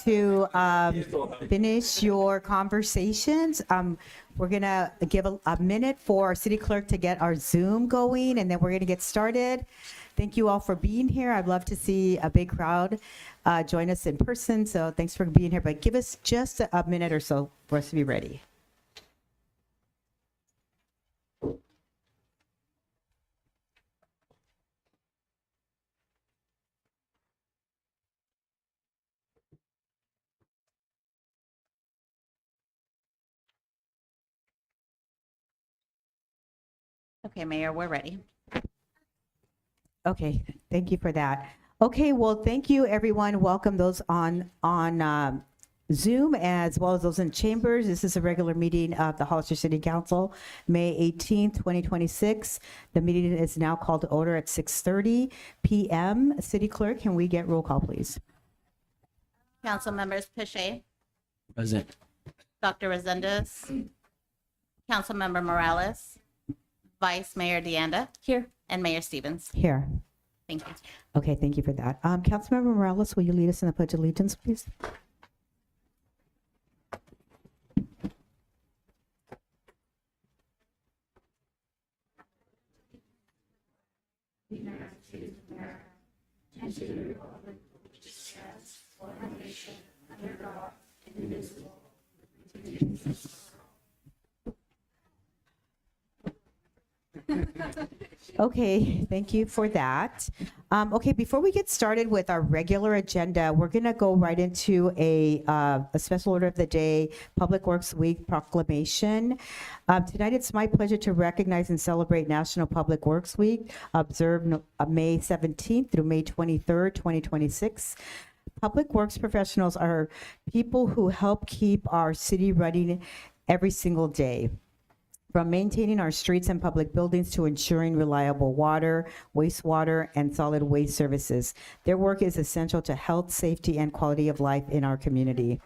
to finish your conversations. We're going to give a minute for our city clerk to get our Zoom going, and then we're going to get started. Thank you all for being here. I'd love to see a big crowd join us in person, so thanks for being here. But give us just a minute or so for us to be ready. Okay, Mayor, we're ready. Okay, thank you for that. Okay, well, thank you, everyone. Welcome those on Zoom as well as those in chambers. This is a regular meeting of the Hollister City Council, May 18th, 2026. The meeting is now called to order at 6:30 p.m. City Clerk, can we get roll call, please? Council members Piche, Present. Dr. Resendez, Councilmember Morales, Vice Mayor Deanda. Here. And Mayor Stevens. Here. Thank you. Okay, thank you for that. Councilmember Morales, will you lead us in the Pledge of Allegiance, please? Okay, thank you for that. Okay, before we get started with our regular agenda, we're going to go right into a special order of the day, Public Works Week proclamation. Tonight, it's my pleasure to recognize and celebrate National Public Works Week, observed May 17th through May 23rd, 2026. Public works professionals are people who help keep our city running every single day. From maintaining our streets and public buildings to ensuring reliable water, wastewater, and solid waste services. Their work is essential to health, safety, and quality of life in our community.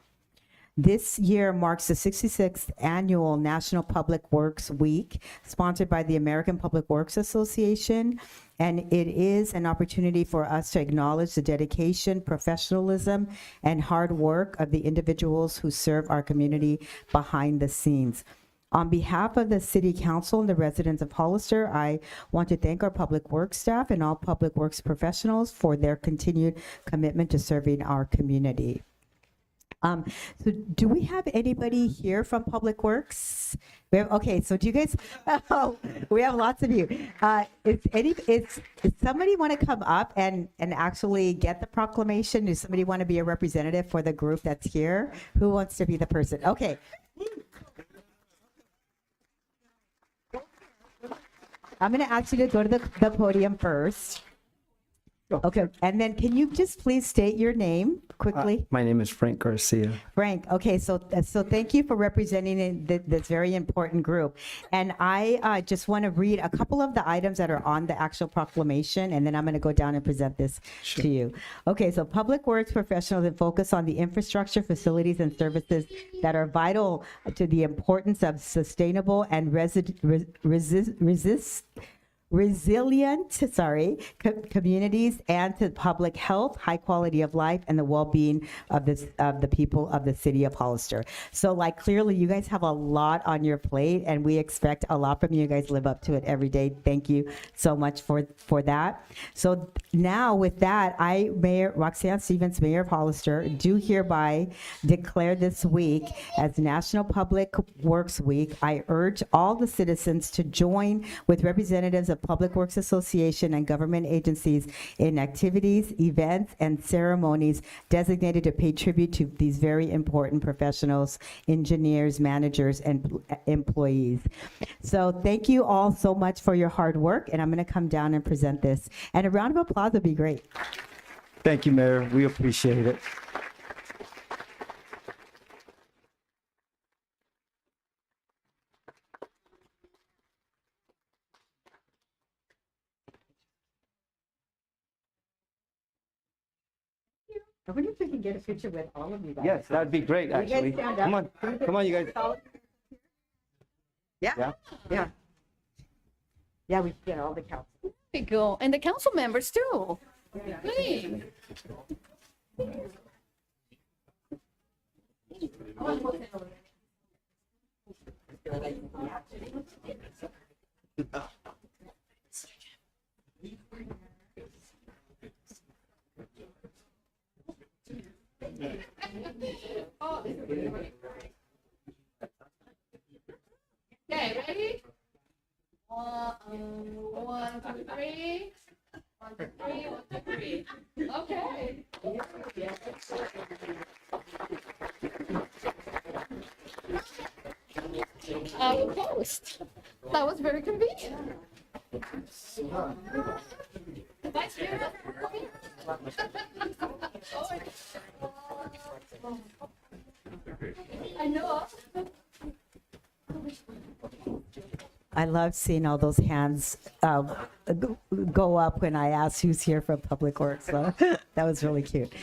This year marks the 66th annual National Public Works Week, sponsored by the American Public Works Association, and it is an opportunity for us to acknowledge the dedication, professionalism, and hard work of the individuals who serve our community behind the scenes. On behalf of the City Council and the residents of Hollister, I want to thank our public works staff and all public works professionals for their continued commitment to serving our community. So do we have anybody here from Public Works? Okay, so do you guys, oh, we have lots of you. Is somebody want to come up and actually get the proclamation? Does somebody want to be a representative for the group that's here? Who wants to be the person? Okay. I'm going to ask you to go to the podium first. Okay, and then can you just please state your name quickly? My name is Frank Garcia. Frank, okay, so thank you for representing this very important group. And I just want to read a couple of the items that are on the actual proclamation, and then I'm going to go down and present this to you. Okay, so public works professionals that focus on the infrastructure, facilities, and services that are vital to the importance of sustainable and resilient communities and to public health, high quality of life, and the well-being of the people of the city of Hollister. So like clearly you guys have a lot on your plate and we expect a lot from you. You guys live up to it every day. Thank you so much for that. So now with that, I, Mayor Roxanne Stevens, Mayor of Hollister, do hereby declare this week as National Public Works Week. I urge all the citizens to join with representatives of Public Works Association and government agencies in activities, events, and ceremonies designated to pay tribute to these very important professionals, engineers, managers, and employees. So thank you all so much for your hard work, and I'm going to come down and present this. And a round of applause would be great. Thank you, Mayor. We appreciate it. I wonder if we can get a picture with all of you guys. Yes, that'd be great, actually. Come on, you guys. Yeah. Yeah, we get all the council. There you go. And the council members too. Hey. Okay, ready? One, two, three. One, two, three, one, two, three. Okay. Post. That was very convenient. Vice Chair. I know. I love seeing all those hands go up when I asked who's here from Public Works. So that was really cute.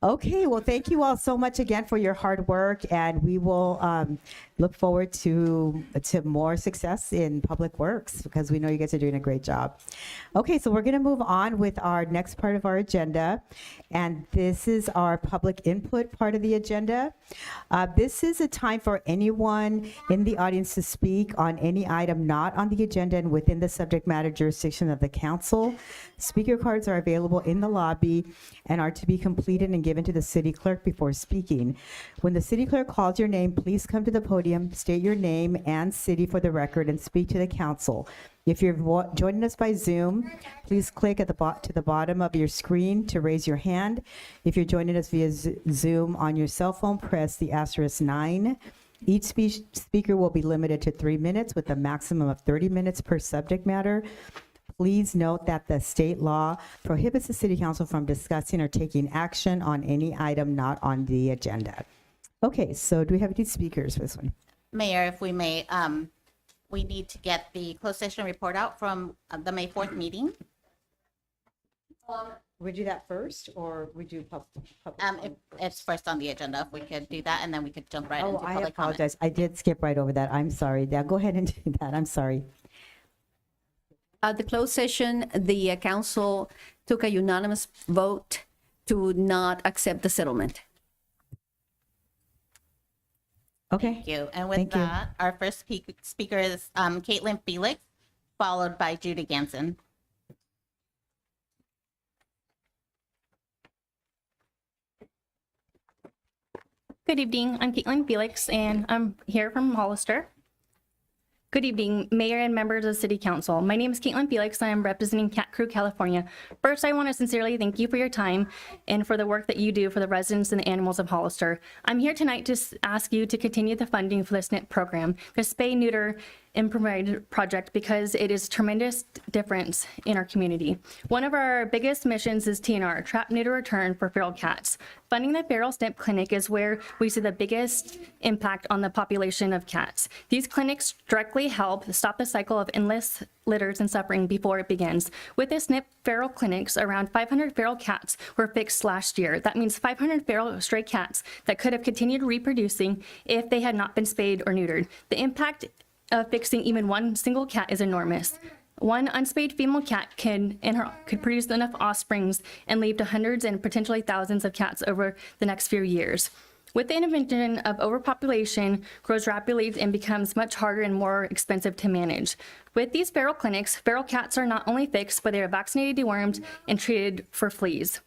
Okay, well, thank you all so much again for your hard work, and we will look forward to more success in Public Works because we know you guys are doing a great job. Okay, so we're going to move on with our next part of our agenda, and this is our public input part of the agenda. This is a time for anyone in the audience to speak on any item not on the agenda and within the subject matter jurisdiction of the council. Speaker cards are available in the lobby and are to be completed and given to the city clerk before speaking. When the city clerk calls your name, please come to the podium, state your name and city for the record, and speak to the council. If you're joining us by Zoom, please click at to the bottom of your screen to raise your hand. If you're joining us via Zoom on your cell phone, press the *9. Each speaker will be limited to 3 minutes with a maximum of 30 minutes per subject matter. Please note that the state law prohibits the city council from discussing or taking action on any item not on the agenda. Okay, so do we have any speakers for this one? Mayor, if we may, we need to get the closed session report out from the May 4th meeting. We do that first, or we do public? If it's first on the agenda, if we could do that, and then we could jump right Oh, into I public comment. apologize. I did skip right over that. I'm sorry. Yeah, go ahead and do that. I'm sorry. At the closed session, the council took a unanimous vote to not accept the settlement. Okay. Thank you. And with Thank you. that, our first speaker is Caitlin Felix, followed by Judy Ganson. Good evening. I'm Caitlin Felix, and I'm here from Hollister. Good evening, Mayor and members of the City Council. My name is Caitlin Felix, and I'm representing Cat Crew, California. First, I want to sincerely thank you for your time and for the work that you do for the residents and the animals of Hollister. I'm here tonight to ask you to continue the funding for the SNP program, the Spay, Neuter, and Provide project, because it is a tremendous difference in our community. One of our biggest missions is TNR, Trap, Neuter, Return for feral cats. Funding the feral SNP clinic is where we see the biggest impact on the population of cats. These clinics directly help stop the cycle of endless litters and suffering before it begins. With the SNP feral clinics, around 500 feral cats were fixed last year. That means 500 feral stray cats that could have continued reproducing if they had not been spayed or neutered. The impact of fixing even one single cat is enormous. One unspayed female cat could produce enough offsprings and leave to hundreds and potentially thousands of cats over the next few years. With the intervention of overpopulation grows rapidly and becomes much harder and more expensive to manage. With these feral clinics, feral cats are not only fixed, but they are vaccinated, dewormed, and treated for fleas,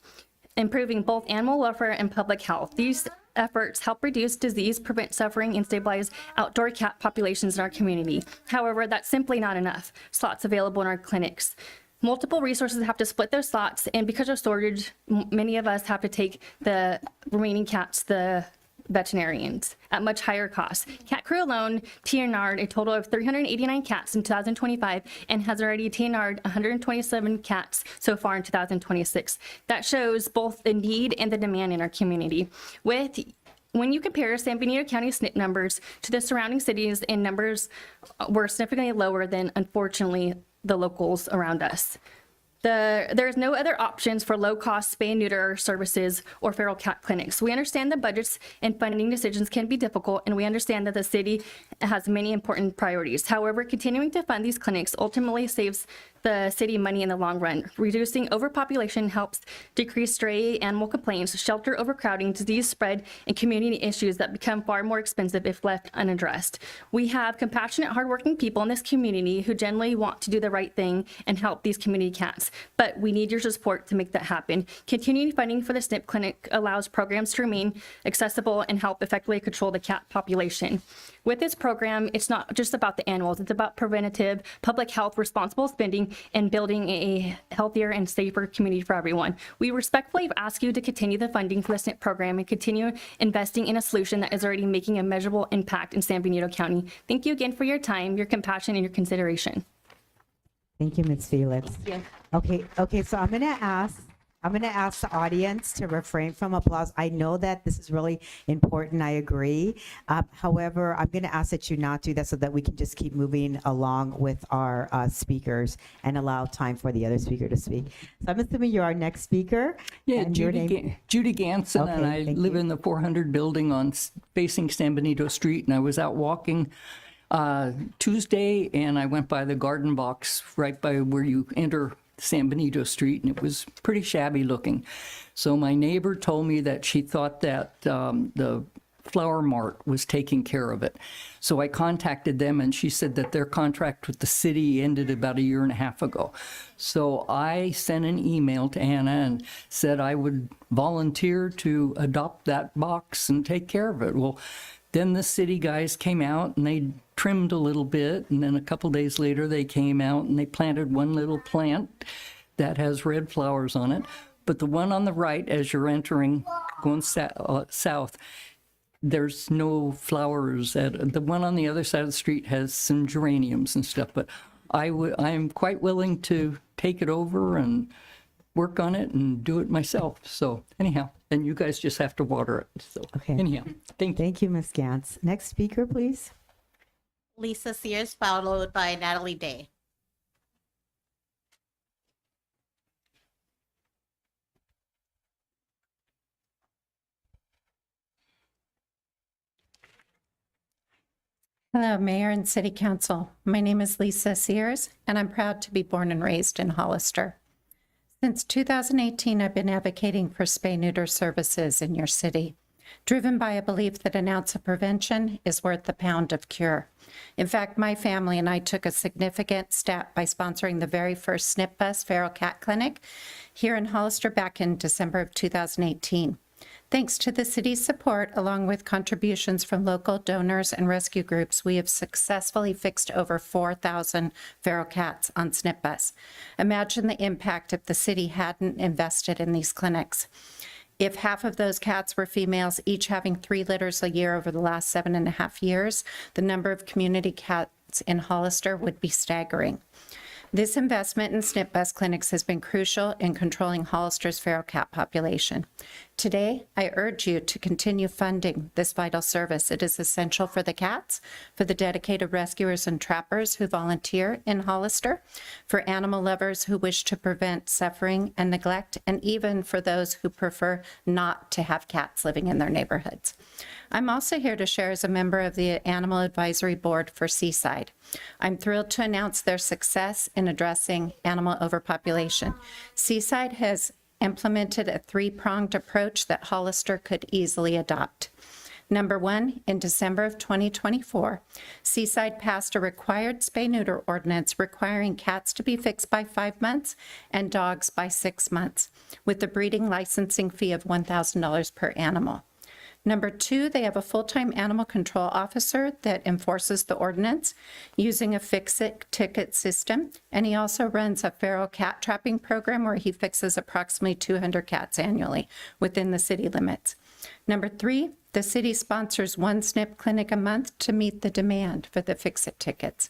improving both animal welfare and public health. These efforts help reduce disease, prevent suffering, and stabilize outdoor cat populations in our community. However, that's simply not enough slots available in our clinics. Multiple resources have to split those slots, and because of shortage, many of us have to take the remaining cats to the veterinarians at much higher costs. Cat Crew alone TNR'd a total of 389 cats in 2025 and has already TNR'd 127 cats so far in 2026. That shows both the need and the demand in our community. When you compare San Benito County SNP numbers to the surrounding cities, and numbers were significantly lower than, unfortunately, the locals around us. There's no other options for low-cost spay and neuter services or feral cat clinics. We understand the budgets and funding decisions can be difficult, and we understand that the city has many important priorities. However, continuing to fund these clinics ultimately saves the city money in the long run. Reducing overpopulation helps decrease stray animal complaints, shelter overcrowding, disease spread, and community issues that become far more expensive if left unaddressed. We have compassionate, hardworking people in this community who generally want to do the right thing and help these community cats, but we need your support to make that happen. Continuing funding for the SNP clinic allows programs to remain accessible and help effectively control the cat population. With this program, it's not just about the animals, it's about preventative, public health, responsible spending, and building a healthier and safer community for everyone. We respectfully ask you to continue the funding for the SNP program and continue investing in a solution that is already making a measurable impact in San Benito County. Thank you again for your time, your compassion, and your consideration. Thank you, Ms. Felix. Okay, so I'm gonna ask the audience to refrain from applause. I know that this is really important, I agree. However, I'm gonna ask that you not do that so that we can just keep moving along with our speakers and allow time for the other speaker to speak. So I'm assuming you're our next speaker. Yeah, and your Judy, name? Judy Ganson, Okay, and I thank live you. in the 400 building facing San Benito Street, and I was out walking Tuesday, and I went by the garden box right by where you enter San Benito Street, and it was pretty shabby looking. So my neighbor told me that she thought that the Flower Mart was taking care of it. So I contacted them, and she said that their contract with the city ended about a year and a half ago. So I sent an email to Anna and said I would volunteer to adopt that box and take care of it. Well, then the city guys came out and they trimmed a little bit, and then a couple days later they came out and they planted one little plant that has red flowers on it. But the one on the right, as you're entering, going south, there's no flowers. The one on the other side of the street has some geraniums and stuff. But I'm quite willing to take it over and work on it and do it myself. So anyhow, and you guys just have to water it. So Okay. anyhow, thank you. Thank you, Ms. Gantz. Next speaker, please. Lisa Sears, followed by Natalie Day. Hello, Mayor and City Council. My name is Lisa Sears, and I'm proud to be born and raised in Hollister. Since 2018, I've been advocating for spay-neuter services in your city, driven by a belief that an ounce of prevention is worth a pound of cure. In fact, my family and I took a significant step by sponsoring the very first SNP bus feral cat clinic here in Hollister back in December of 2018. Thanks to the city's support, along with contributions from local donors and rescue groups, we have successfully fixed over 4,000 feral cats on SNP bus. Imagine the impact if the city hadn't invested in these clinics. If half of those cats were females, each having 3 litters a year over the last 7.5 years, the number of community cats in Hollister would be staggering. This investment in SNP bus clinics has been crucial in controlling Hollister's feral cat population. Today, I urge you to continue funding this vital service. It is essential for the cats, for the dedicated rescuers and trappers who volunteer in Hollister, for animal lovers who wish to prevent suffering and neglect, and even for those who prefer not to have cats living in their neighborhoods. I'm also here to share as a member of the Animal Advisory Board for Seaside. I'm thrilled to announce their success in addressing animal overpopulation. Seaside has implemented a 3-pronged approach that Hollister could easily adopt. Number 1, in December of 2024, Seaside passed a required spay-neuter ordinance requiring cats to be fixed by 5 months and dogs by 6 months, with a breeding licensing fee of $1,000 per animal. Number 2, they have a full-time animal control officer that enforces the ordinance using a fix-it ticket system. And he also runs a feral cat trapping program where he fixes approximately 200 cats annually within the city limits. Number 3, the city sponsors 1 SNP clinic a month to meet the demand for the fix-it tickets.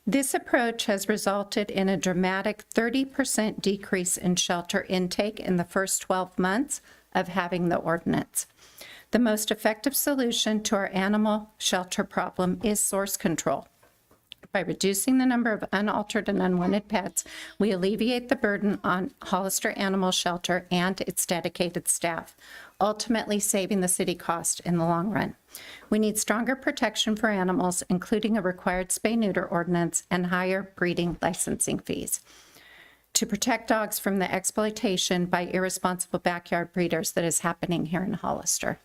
This approach has resulted in a dramatic 30% decrease in shelter intake in the first 12 months of having the ordinance. The most effective solution to our animal shelter problem is source control. By reducing the number of unaltered and unwanted pets, we alleviate the burden on Hollister Animal Shelter and its dedicated staff, ultimately saving the city cost in the long run. We need stronger protection for animals, including a required spay-neuter ordinance and higher breeding licensing fees, to protect dogs from the exploitation by irresponsible backyard breeders that is happening here in Hollister.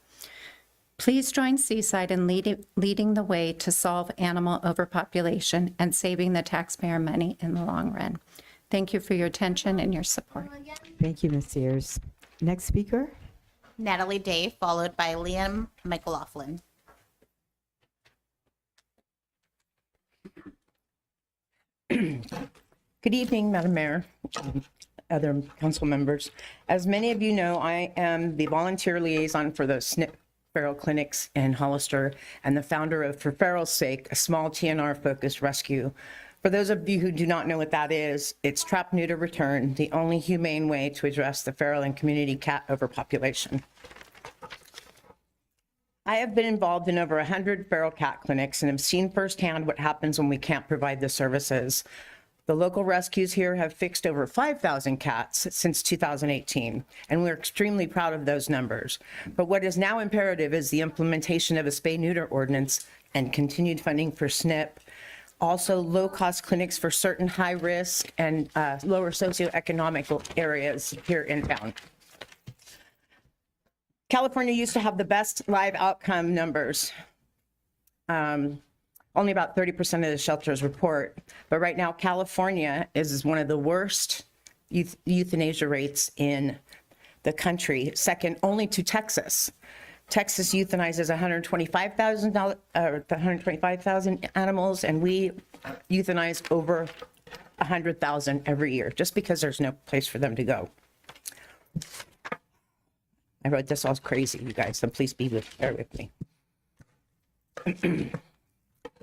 Please join Seaside in leading the way to solve animal overpopulation and saving the taxpayer money in the long run. Thank you for your attention and your support. Thank you, Ms. Sears. Next speaker? Natalie Day, followed by Liam McLaughlin. Good evening, Madam Mayor, other council members. As many of you know, I am the volunteer liaison for the SNP feral clinics in Hollister and the founder of For Feral's Sake, a small TNR-focused rescue. For those of you who do not know what that is, it's trap, neuter, return, the only humane way to address the feral and community cat overpopulation. I have been involved in over 100 feral cat clinics and have seen firsthand what happens when we can't provide the services. The local rescues here have fixed over 5,000 cats since 2018, and we're extremely proud of those numbers. But what is now imperative is the implementation of a spay-neuter ordinance and continued funding for SNP, also low-cost clinics for certain high-risk and lower socioeconomic areas here in town. California used to have the best live outcome numbers. Only about 30% of the shelters report, but right now California is one of the worst euthanasia rates in the country, second only to Texas. Texas euthanizes 125,000 animals, and we euthanize over 100,000 every year, just because there's no place for them to go. I wrote this all crazy, you guys, so please bear with me.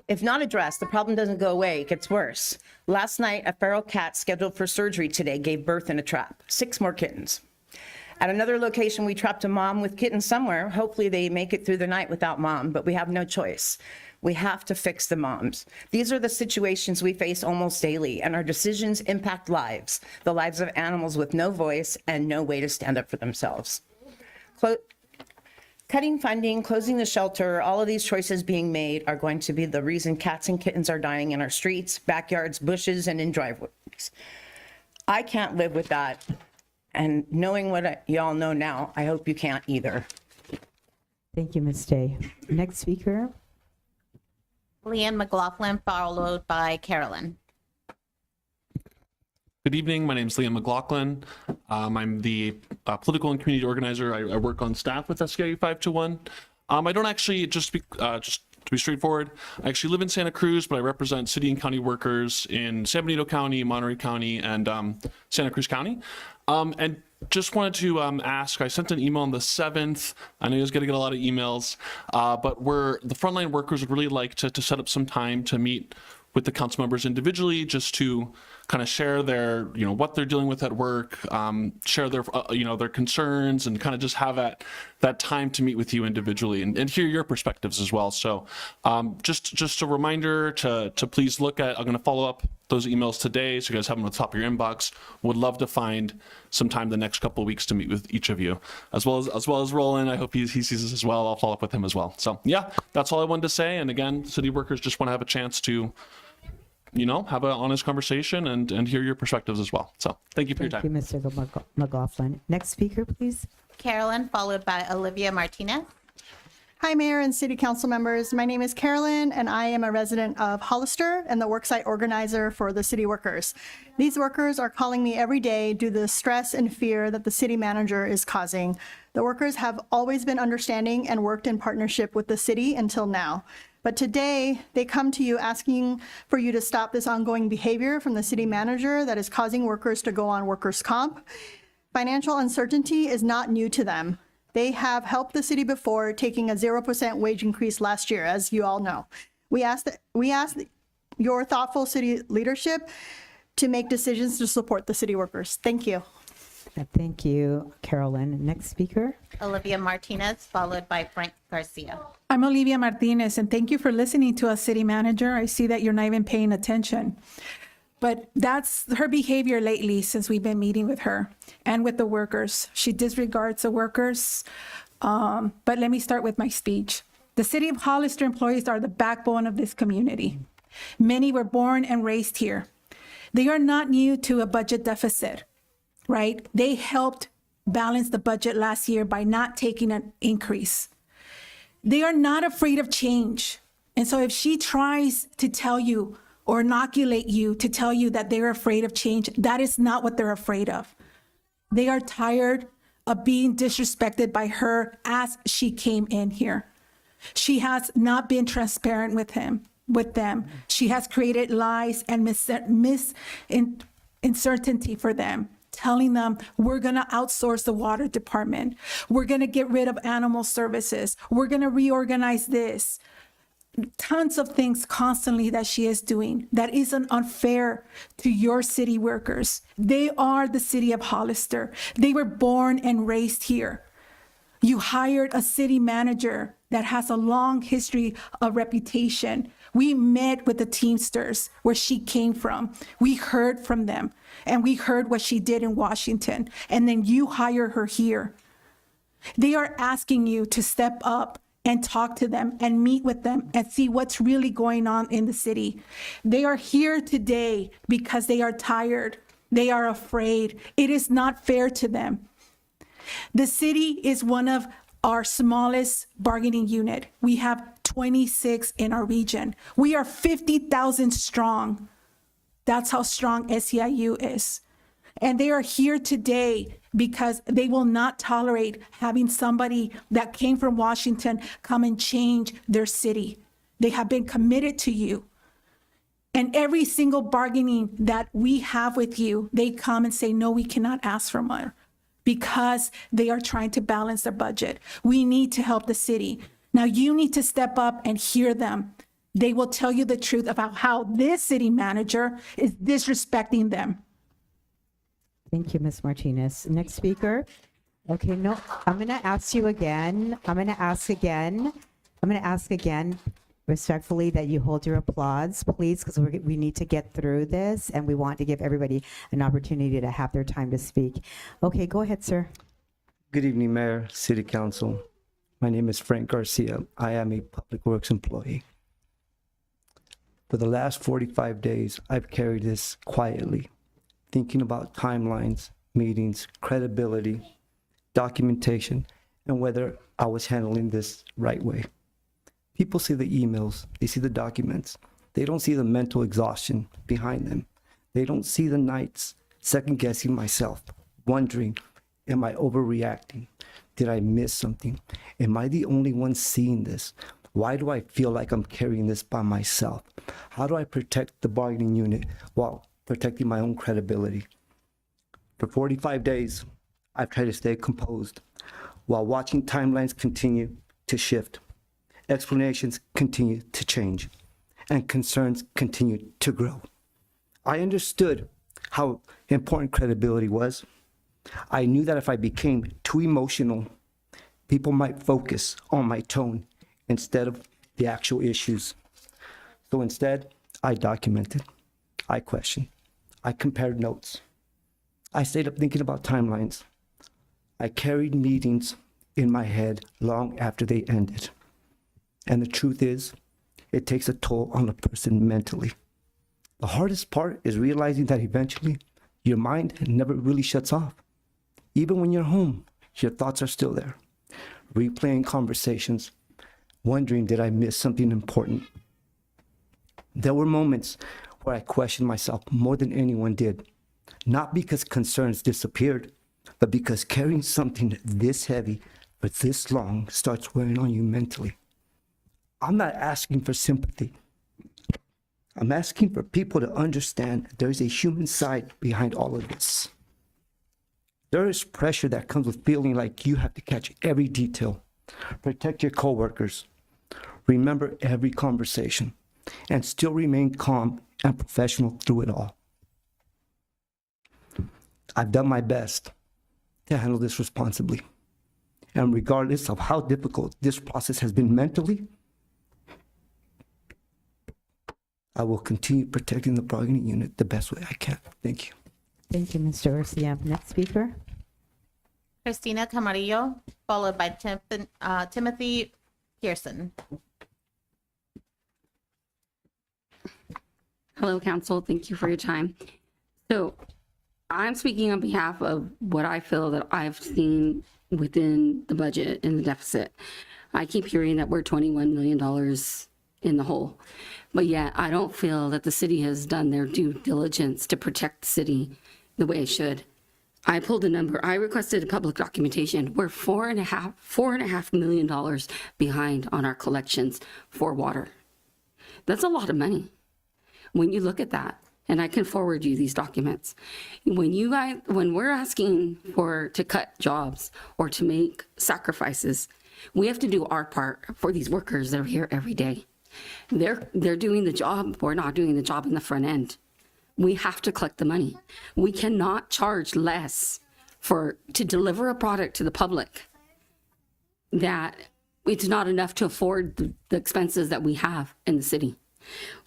If not addressed, the problem doesn't go away, it gets worse. Last night, a feral cat scheduled for surgery today gave birth in a trap, 6 more kittens. At another location, we trapped a mom with kittens somewhere. Hopefully they make it through the night without mom, but we have no choice. We have to fix the moms. These are the situations we face almost daily, and our decisions impact lives, the lives of animals with no voice and no way to stand up for themselves. Cutting funding, closing the shelter, all of these choices being made are going to be the reason cats and kittens are dying in our streets, backyards, bushes, and in driveways. I can't live with that. And knowing what y'all know now, I hope you can't either. Thank you, Ms. Day. Next speaker? Liam McLaughlin, followed by Carolyn. Good evening. My name is Liam McLaughlin. I'm the political and community organizer. I work on staff with SCIU 521. I don't actually, just to be straightforward, I actually live in Santa Cruz, but I represent city and county workers in San Benito County, Monterey County, and Santa Cruz County. And just wanted to ask, I sent an email on the 7th. I know you guys going to get a lot of emails, but the frontline workers would really like to set up some time to meet with the council members individually, just to kind of share their, what they're dealing with at work, share their, their concerns, and kind of just have that time to meet with you individually and hear your perspectives as well. So just a reminder to please look at, I'm going to follow up those emails today, so you guys have them at the top of your inbox. Would love to find some time the next couple of weeks to meet with each of you, as well as Roland. I hope he sees this as well. I'll follow up with him as well. So yeah, that's all I wanted to say. And again, city workers just want to have a chance to, have an honest conversation and hear your perspectives as well. So thank you for your time. Thank you, Mr. McLaughlin. Next speaker, please. Carolyn, followed by Olivia Martinez. Hi, Mayor and City Council members. My name is Carolyn, and I am a resident of Hollister and the worksite organizer for the city workers. These workers are calling me every day due to the stress and fear that the city manager is causing. The workers have always been understanding and worked in partnership with the city until now. But today, they come to you asking for you to stop this ongoing behavior from the city manager that is causing workers to go on workers' comp. Financial uncertainty is not new to them. They have helped the city before, taking a 0% wage increase last year, as you all know. We ask your thoughtful city leadership to make decisions to support the city workers. Thank you. Thank you, Carolyn. Next speaker. Olivia Martinez, followed by Frank Garcia. I'm Olivia Martinez, and thank you for listening to us, City Manager. I see that you're not even paying attention. But that's her behavior lately since we've been meeting with her and with the workers. She disregards the workers. But let me start with my speech. The City of Hollister employees are the backbone of this community. Many were born and raised here. They are not new to a budget deficit, right? They helped balance the budget last year by not taking an increase. They are not afraid of change. And so if she tries to tell you or inoculate you to tell you that they're afraid of change, that is not what they're afraid of. They are tired of being disrespected by her as she came in here. She has not been transparent with them. She has created lies and uncertainty for them, telling them, we're going to outsource the water department. We're going to get rid of animal services. We're going to reorganize this. Tons of things constantly that she is doing that isn't unfair to your city workers. They are the city of Hollister. They were born and raised here. You hired a city manager that has a long history of reputation. We met with the Teamsters where she came from. We heard from them and we heard what she did in Washington. And then you hire her here. They are asking you to step up and talk to them and meet with them and see what's really going on in the city. They are here today because they are tired. They are afraid. It is not fair to them. The city is one of our smallest bargaining unit. We have 26 in our region. We are 50,000 strong. That's how strong SEIU is. And they are here today because they will not tolerate having somebody that came from Washington come and change their city. They have been committed to you. And every single bargaining that we have with you, they come and say, no, we cannot ask for more because they are trying to balance their budget. We need to help the city. Now you need to step up and hear them. They will tell you the truth about how this city manager is disrespecting them. Thank you, Ms. Martinez. Next speaker. Okay, no, I'm going to ask you again. I'm going to ask again respectfully that you hold your applause, please, because we need to get through this and we want to give everybody an opportunity to have their time to speak. Okay, go ahead, sir. Good evening, Mayor, City Council. My name is Frank Garcia. I am a public works employee. For the last 45 days, I've carried this quietly, thinking about timelines, meetings, credibility, documentation, and whether I was handling this right way. People see the emails, they see the documents. They don't see the mental exhaustion behind them. They don't see the nights second guessing myself, wondering, am I overreacting? Did I miss something? Am I the only one seeing this? Why do I feel like I'm carrying this by myself? How do I protect the bargaining unit while protecting my own credibility? For 45 days, I've tried to stay composed while watching timelines continue to shift, explanations continue to change, and concerns continue to grow. I understood how important credibility was. I knew that if I became too emotional, people might focus on my tone instead of the actual issues. So instead, I documented, I questioned, I compared notes. I stayed up thinking about timelines. I carried meetings in my head long after they ended. And the truth is, it takes a toll on a person mentally. The hardest part is realizing that eventually your mind never really shuts off. Even when you're home, your thoughts are still there, replaying conversations, wondering, did I miss something important? There were moments where I questioned myself more than anyone did, not because concerns disappeared, but because carrying something this heavy for this long starts wearing on you mentally. I'm not asking for sympathy. I'm asking for people to understand there's a human side behind all of this. There is pressure that comes with feeling like you have to catch every detail, protect your coworkers, remember every conversation, and still remain calm and professional through it all. I've done my best. to handle this responsibly. And regardless of how difficult this process has been mentally, I will continue protecting the bargaining unit the best way I can. Thank you. Thank you, Mr. Garcia. Next speaker. Christina Camarillo, followed by Timothy Pearson. Hello, Council. Thank you for your time. So I'm speaking on behalf of what I feel that I've seen within the budget and the deficit. I keep hearing that we're $21 million in the hole, but yet I don't feel that the city has done their due diligence to protect the city the way it should. I pulled a number. I requested a public documentation. We're $4.5 million behind on our collections for water. That's a lot of money when you look at that. And I can forward you these documents. When we're asking to cut jobs or to make sacrifices, we have to do our part for these workers that are here every day. They're doing the job. We're not doing the job in the front end. We have to collect the money. We cannot charge less to deliver a product to the public that it's not enough to afford the expenses that we have in the city.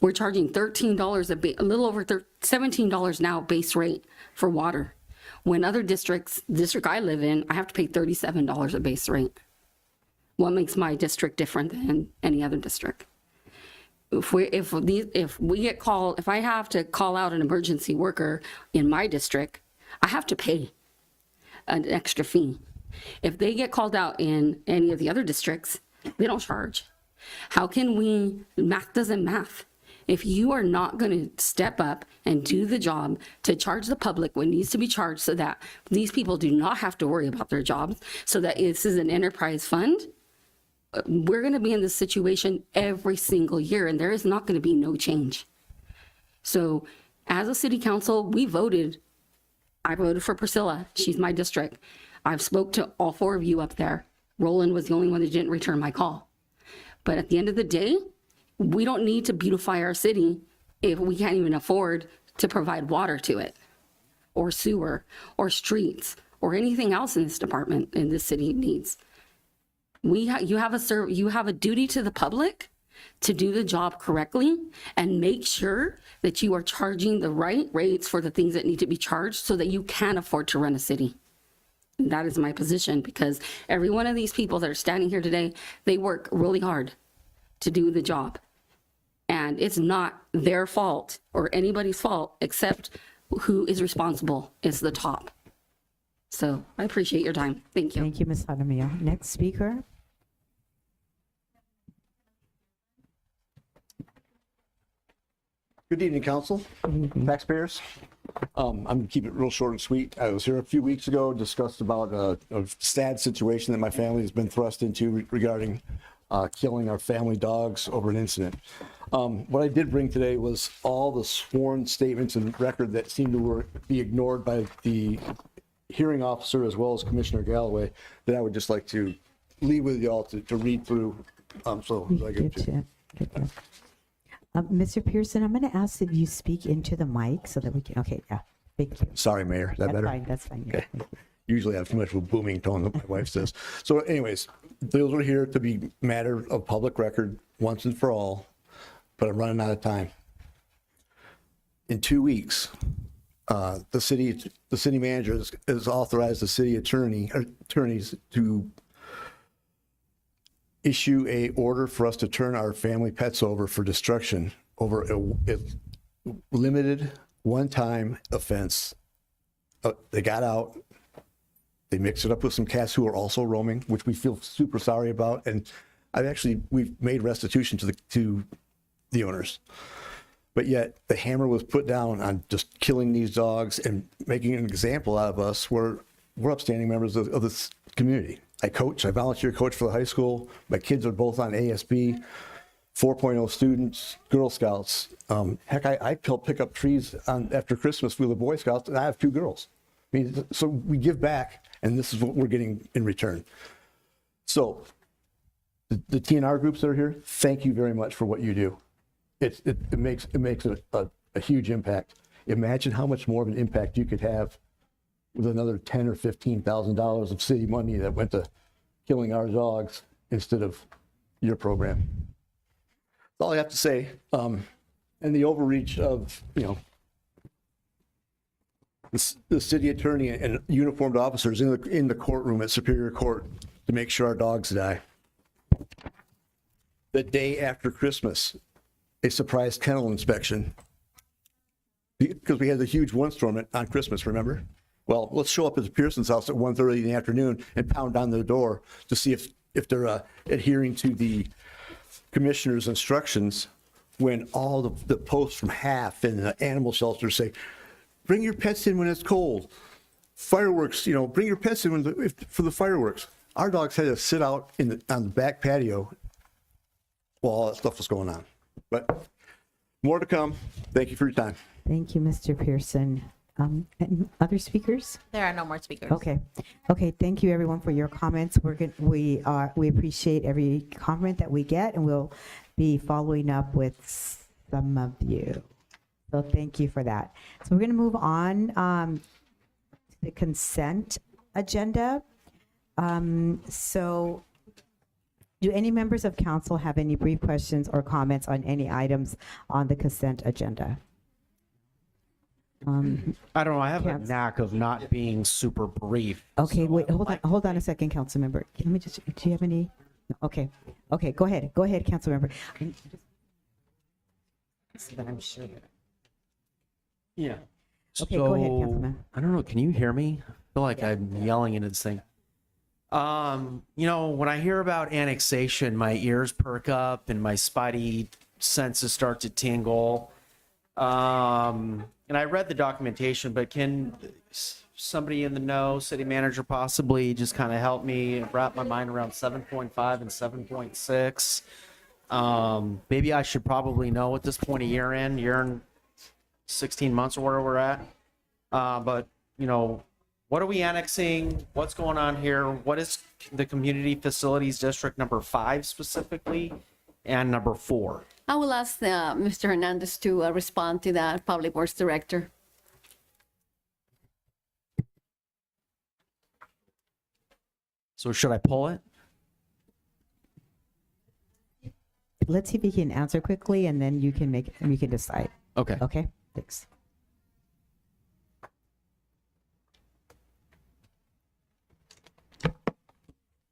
We're charging $13 a little over $17 now base rate for water. When other district I live in, I have to pay $37 a base rate. What makes my district different than any other district? If I have to call out an emergency worker in my district, I have to pay an extra fee. If they get called out in any of the other districts, they don't charge. How can math doesn't math. If you are not going to step up and do the job to charge the public what needs to be charged so that these people do not have to worry about their jobs, so that this is an enterprise fund, we're going to be in this situation every single year, and there is not going to be no change. So as a city council, I voted for Priscilla. She's my district. I've spoke to all 4 of you up there. Roland was the only one that didn't return my call. But at the end of the day, we don't need to beautify our city if we can't even afford to provide water to it, or sewer, or streets, or anything else in this department in this city needs. You have a duty to the public to do the job correctly and make sure that you are charging the right rates for the things that need to be charged so that you can afford to run a city. That is my position, because every one of these people that are standing here today, they work really hard to do the job. And it's not their fault or anybody's fault except who is responsible is the top. So I appreciate your time. Thank you. Thank you, Ms. Jaramillo. Next speaker. Good evening, Council, taxpayers. I'm going to keep it real short and sweet. I was here a few weeks ago, discussed about a sad situation that my family has been thrust into regarding killing our family dogs over an incident. What I did bring today was all the sworn statements and record that seemed to be ignored by the hearing officer as well as Commissioner Galloway, that I would just like to leave with y'all to read through. So I get to. Mr. Pearson, I'm going to ask that you speak into the mic so that we can, okay, yeah, thank you. Sorry, Mayor, is that better? That's fine, yeah. Okay. Usually I have too much of a booming tone, that my wife says. So anyways, those are here to be matter of public record once and for all, but I'm running out of time. In 2 weeks, the city manager has authorized the city attorneys to issue a order for us to turn our family pets over for destruction over a limited one-time offense. They got out. They mixed it up with some cats who are also roaming, which we feel super sorry about. And we've made restitution to the owners. But yet the hammer was put down on just killing these dogs and making an example out of us. We're upstanding members of this community. I volunteer coach for the high school. My kids are both on ASB, 4.0 students, Girl Scouts. Heck, I help pick up trees after Christmas with the Boy Scouts, and I have 2 girls. I mean, so we give back, and this is what we're getting in return. So the TNR groups that are here, thank you very much for what you do. It makes a huge impact. Imagine how much more of an impact you could have with another $10,000 or $15,000 of city money that went to killing our dogs instead of your program. That's all I have to say. And the overreach of, the city attorney and uniformed officers in the courtroom at Superior Court to make sure our dogs die. The day after Christmas, a surprise kennel inspection. Because we had the huge windstorm on Christmas, remember? Well, let's show up at the Pearson's house at 1:30 in the afternoon and pound on their door to see if they're adhering to the commissioner's instructions, when all the posts from HAF and the animal shelters say, bring your pets in when it's cold. Fireworks, bring your pets in for the fireworks. Our dogs had to sit out on the back patio while all that stuff was going on. But more to come. Thank you for your time. Thank you, Mr. Pearson. And other speakers? There are no more speakers. Okay. Thank you, everyone, for your comments. We appreciate every comment that we get, and we'll be following up with some of you. So thank you for that. So we're going to move on to the consent agenda. So do any members of council have any brief questions or comments on any items on the consent agenda? I don't know. I have a Can't- knack of not being super brief. Okay, wait, hold on a second, council member. Let me just, do you have any? No, okay, go ahead, council member. So that I'm sure. Yeah. Okay, go ahead, Councilman. I don't know. Can you hear me? I feel like I'm yelling into this thing. When I hear about annexation, my ears perk up and my spidey senses start to tingle. And I read the documentation, but can somebody in the know, city manager, possibly just kind of help me wrap my mind around 7.5 and 7.6? Maybe I should probably know at this point a year and 16 months or where we're at. But what are we annexing? What's going on here? What is the community facilities district number 5 specifically, and number 4? I will ask Mr. Hernandez to respond to that, Public Works Director. So should I pull it? Let's see if he can answer quickly, and then you can decide. Okay. Okay, thanks.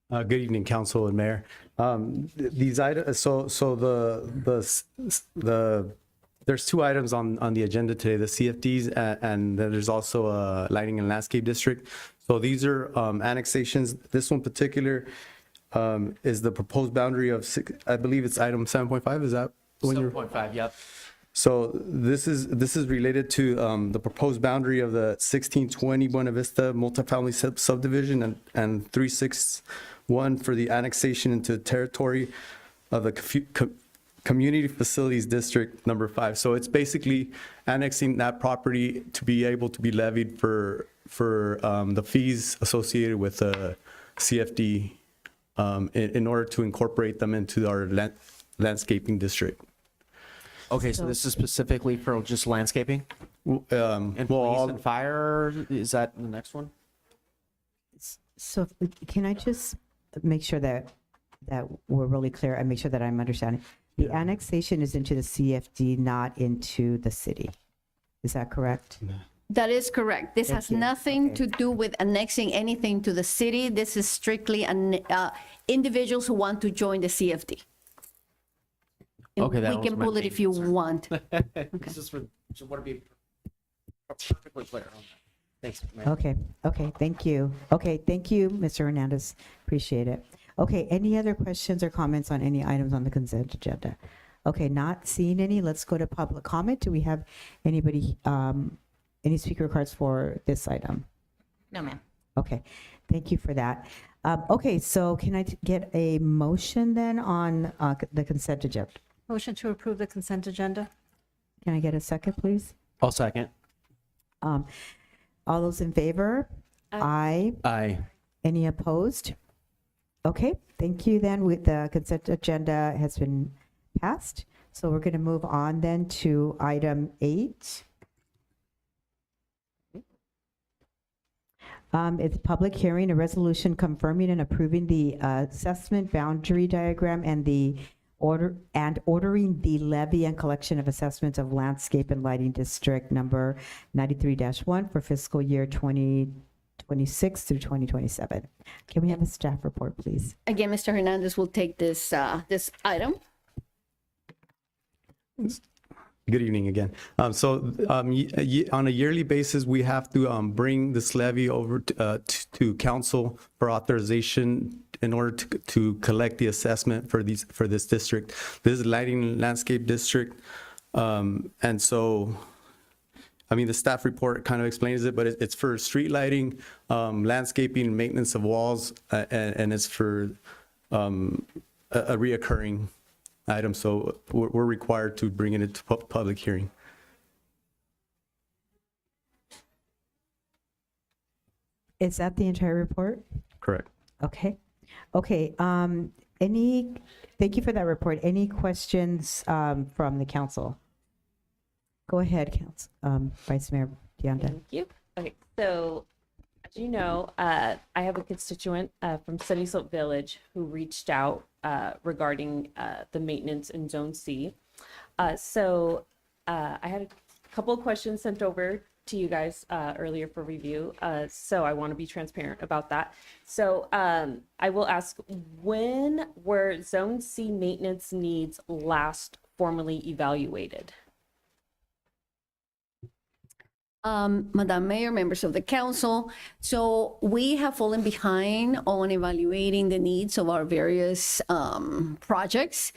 Good evening, Council and Mayor. These items, there's 2 items on the agenda today: the CFDs, and then there's also a lighting and landscape district. So these are annexations. This one particular is the proposed boundary of I believe it's item 7.5. Is that when 7.5? Yep. So this is related to the proposed boundary of the 1620 Buena Vista multifamily subdivision and 361 for the annexation into territory of the community facilities district number 5. So it's basically annexing that property to be able to be levied for the fees associated with the CFD in order to incorporate them into our landscaping district. Okay, so this is specifically for just landscaping? And police and fire, is that the next one? So can I just make sure that we're really clear and make sure that I'm understanding? The annexation is into the CFD, not into the city. Is that correct? That is correct. This has nothing to do with annexing anything to the city. This is strictly individuals who want to join the CFD. Okay, that we was can my pull it main if you concern. want. This is for, so want to be perfectly clear on that. Thanks, Mayor. Okay, thank you. Okay, thank you, Mr. Hernandez. Appreciate it. Okay, any other questions or comments on any items on the consent agenda? Okay, not seeing any. Let's go to public comment. Do we have anybody, any speaker cards for this item? No, ma'am. Okay, thank you for that. Okay, so can I get a motion then on the consent agenda? Motion to approve the consent agenda. Can I get a second, please? I'll second. All those in favor? Aye. Aye. Any opposed? Okay, thank you then. With the consent agenda has been passed. So we're going to move on then to item 8. It's public hearing, a resolution confirming and approving the assessment boundary diagram and ordering the levy and collection of assessments of landscape and lighting district number 93-1 for fiscal year 2026 through 2027. Can we have a staff report, please? Again, Mr. Hernandez will take this, this item. Good evening again. On a yearly basis, we have to bring this levy over to council for authorization in order to collect the assessment for this district. This is lighting landscape district, and so, I mean, the staff report kind of explains it, but it's for street lighting, landscaping, maintenance of walls, and it's for a reoccurring item, so we're required to bring it into public hearing. Is that the entire report? Correct. Okay. Okay. Thank you for that report. Any questions from the council? Go ahead, Vice Mayor Deonda. Thank you. Okay, so as you know, I have a constituent from Sunny Slope Village who reached out regarding the maintenance in Zone C. I had a couple of questions sent over to you guys earlier for review, so I want to be transparent about that. So I will ask, when were Zone C maintenance needs last formally evaluated? Madam Mayor, members of the council, so we have fallen behind on evaluating the needs of our various projects.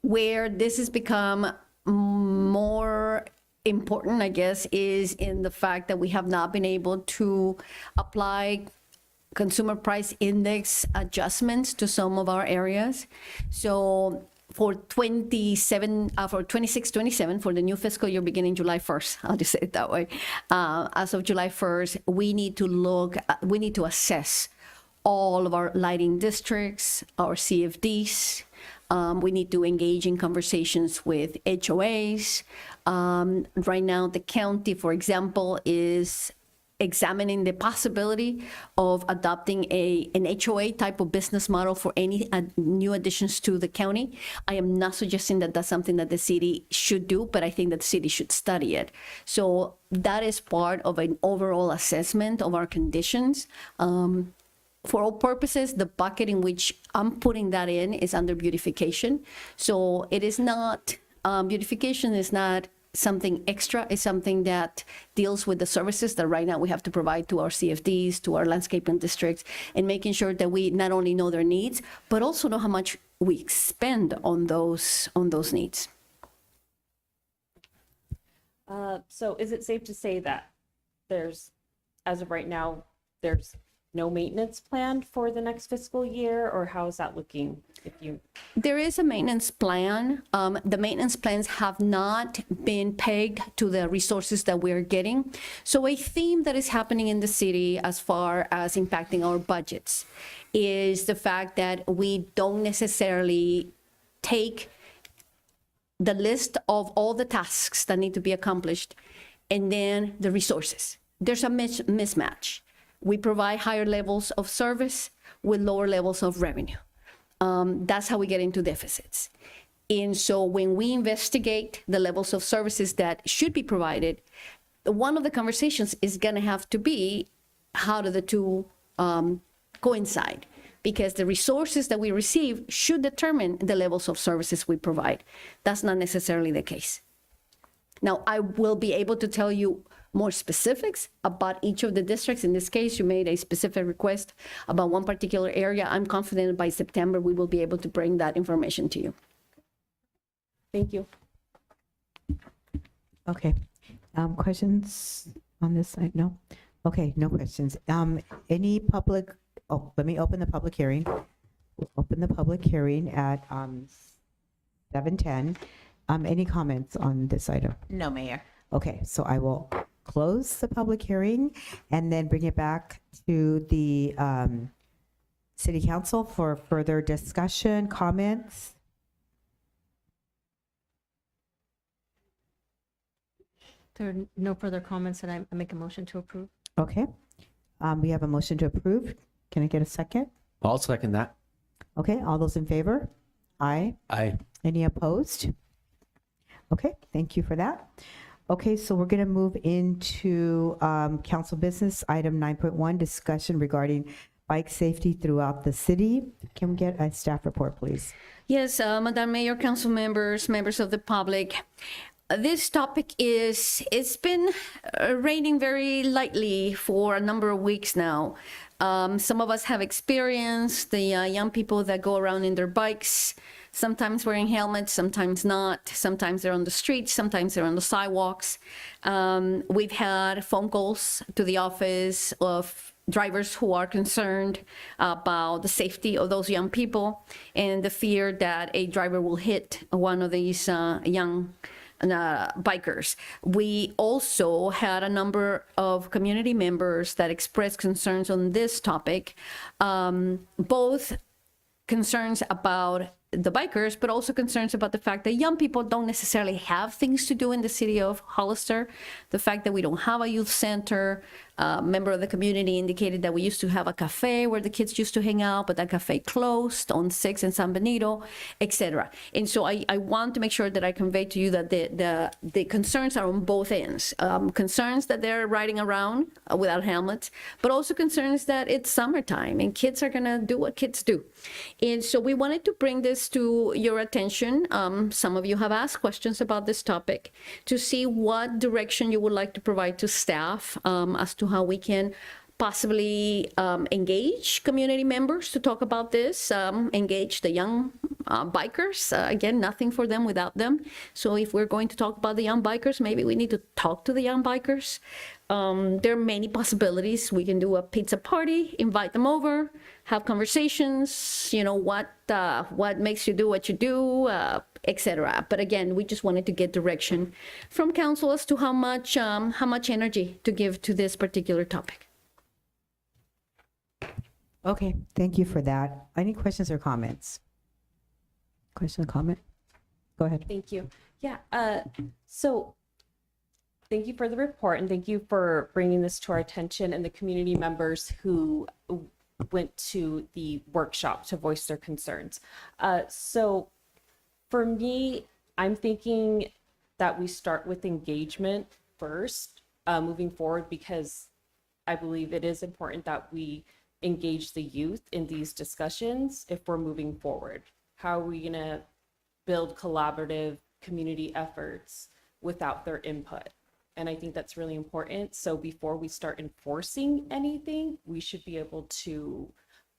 Where this has become more important, I guess, is in the fact that we have not been able to apply consumer price index adjustments to some of our areas. So for 26-27, for the new fiscal year beginning July 1st, I'll just say it that way. As of July 1st, we need to assess all of our lighting districts, our CFDs. We need to engage in conversations with HOAs. Right now, the county, for example, is examining the possibility of adopting an HOA type of business model for any new additions to the county. I am not suggesting that that's something that the city should do, but I think that the city should study it. So that is part of an overall assessment of our conditions. For all purposes, the bucket in which I'm putting that in is under beautification. So it is not, beautification is not something extra, is something that deals with the services that right now we have to provide to our CFDs, to our landscaping districts, and making sure that we not only know their needs, but also know how much we spend on those needs. So is it safe to say that there's, as of right now, there's no maintenance plan for the next fiscal year, or how is that looking? There is a maintenance plan. The maintenance plans have not been pegged to the resources that we're getting. So a theme that is happening in the city as far as impacting our budgets is the fact that we don't necessarily take the list of all the tasks that need to be accomplished and then the resources. There's a mismatch. We provide higher levels of service with lower levels of revenue. That's how we get into deficits. And so when we investigate the levels of services that should be provided, one of the conversations is going to have to be, how do the two coincide? Because the resources that we receive should determine the levels of services we provide. That's not necessarily the case. Now, I will be able to tell you more specifics about each of the districts. In this case, you made a specific request about one particular area. I'm confident by September we will be able to bring that information to you. Thank you. Okay. Questions on this side? No? Okay, no questions. Any public, let me open the public hearing. We'll open the public hearing at 7:10. Any comments on this item? No, Mayor. Okay, so I will close the public hearing and then bring it back to the City Council for further discussion, comments. There are no further comments, and I make a motion to approve. Okay. We have a motion to approve. Can I get a second? I'll second that. Okay, all those in favor? Aye. Aye. Any opposed? Okay, thank you for that. Okay, so we're going to move into council business, item 9.1, discussion regarding bike safety throughout the city. Can we get a staff report, please? Yes, Madam Mayor, council members, members of the public. This topic it's been raining very lightly for a number of weeks now. Some of us have experienced the young people that go around in their bikes, sometimes wearing helmets, sometimes not. Sometimes they're on the streets, sometimes they're on the sidewalks. We've had phone calls to the office of drivers who are concerned about the safety of those young people and the fear that a driver will hit one of these young bikers. We also had a number of community members that expressed concerns on this topic, both concerns about the bikers, but also concerns about the fact that young people don't necessarily have things to do in the city of Hollister. The fact that we don't have a youth center. A member of the community indicated that we used to have a cafe where the kids used to hang out, but that cafe closed on 6th and San Benito, etc. And so I want to make sure that I convey to you that the concerns are on both ends. Concerns that they're riding around without helmets, but also concerns that it's summertime and kids are gonna do what kids do. And so we wanted to bring this to your attention. Some of you have asked questions about this topic to see what direction you would like to provide to staff as to how we can possibly engage community members to talk about this, engage the young bikers. Again, nothing for them without them. So if we're going to talk about the young bikers, maybe we need to talk to the young bikers. There are many possibilities. We can do a pizza party, invite them over, have conversations, you know, what makes you do what you do, etc. But again, we just wanted to get direction from council as to how much energy to give to this particular topic. Okay, thank you for that. Any questions or comments? Question or comment? Go ahead. Thank you. Yeah, so thank you for the report and thank you for bringing this to our attention and the community members who went to the workshop to voice their concerns. So for me, I'm thinking that we start with engagement first, moving forward, because I believe it is important that we engage the youth in these discussions if we're moving forward. How are we going to build collaborative community efforts without their input? And I think that's really important. So before we start enforcing anything, we should be able to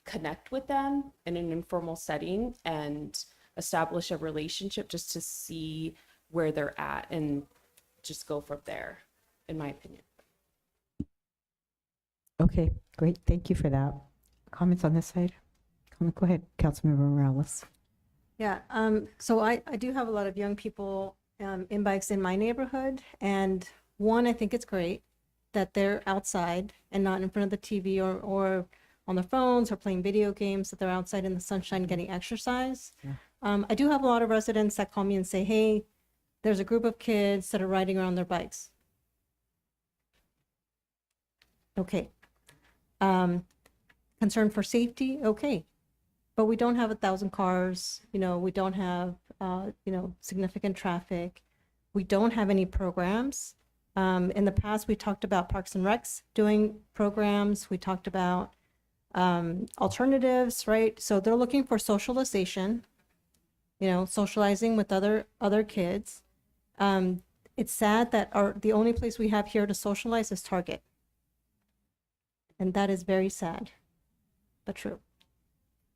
connect with them in an informal setting and establish a relationship just to see where they're at and just go from there, in my opinion. Okay, great. Thank you for that. Comments on this side? Go ahead, Councilmember Morales. Yeah, so I do have a lot of young people in bikes in my neighborhood. And one, I think it's great that they're outside and not in front of the TV or on their phones or playing video games, that they're outside in the sunshine getting exercise. Yeah. I do have a lot of residents that call me and say, hey, there's a group of kids that are riding around their bikes. Okay. Concern for safety, okay. But we don't have 1,000 cars, you know, we don't have, significant traffic. We don't have any programs. In the past, we talked about Parks and Recs doing programs. We talked about alternatives, right? So they're looking for socialization, socializing with other kids. It's sad that the only place we have here to socialize is Target. And that is very sad, but true.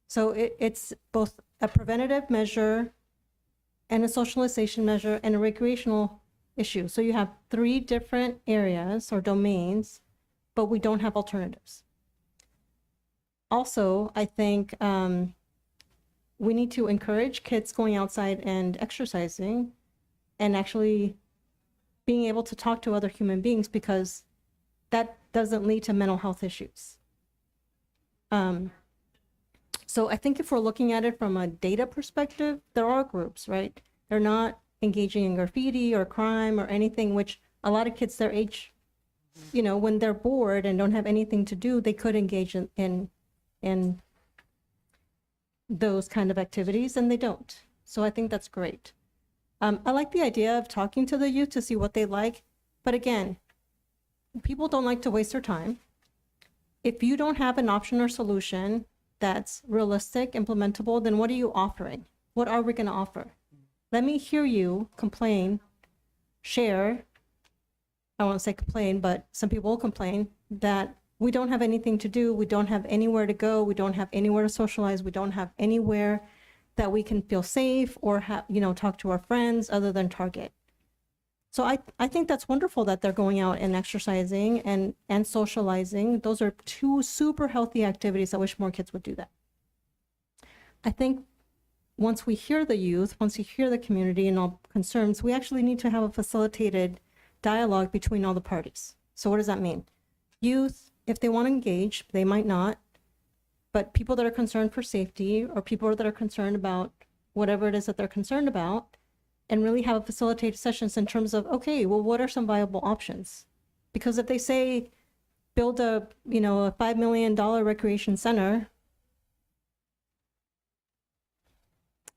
So it's both a preventative measure and a socialization measure and a recreational issue. So you have 3 different areas or domains, but we don't have alternatives. Also, I think we need to encourage kids going outside and exercising and actually being able to talk to other human beings, because that doesn't lead to mental health issues. So I think if we're looking at it from a data perspective, there are groups, right? They're not engaging in graffiti or crime or anything, which a lot of kids their age you know, when they're bored and don't have anything to do, they could engage in those kind of activities, and they don't. So I think that's great. I like the idea of talking to the youth to see what they like, but again, people don't like to waste their time. If you don't have an option or solution that's realistic, implementable, then what are you offering? What are we going to offer? Let me hear you complain, share. I won't say complain, but some people will complain that we don't have anything to do. We don't have anywhere to go. We don't have anywhere to socialize. We don't have anywhere that we can feel safe or have, you know, talk to our friends other than Target. So I think that's wonderful that they're going out and exercising and socializing. Those are two super healthy activities. I wish more kids would do that. I think once we hear the youth, once we hear the community and all concerns, we actually need to have a facilitated dialogue between all the parties. So what does that mean? Youth, if they want to engage, they might not, but people that are concerned for safety or people that are concerned about whatever it is that they're concerned about, and really have a facilitated sessions in terms of, okay, well, what are some viable options? Because if they say build a, you know, a $5 million recreation center,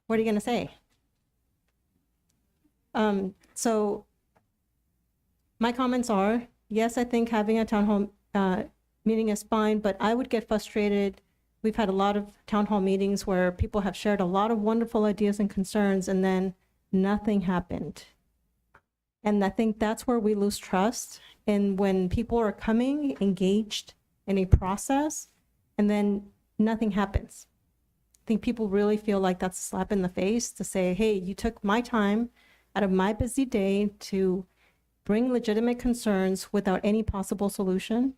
what are you going to say? So my comments are, yes, I think having a town hall meeting is fine, but I would get frustrated. We've had a lot of town hall meetings where people have shared a lot of wonderful ideas and concerns, and then nothing happened. And I think that's where we lose trust. And when people are coming engaged in a process and then nothing happens, I think people really feel like that's a slap in the face to say, hey, you took my time out of my busy day to bring legitimate concerns without any possible solution.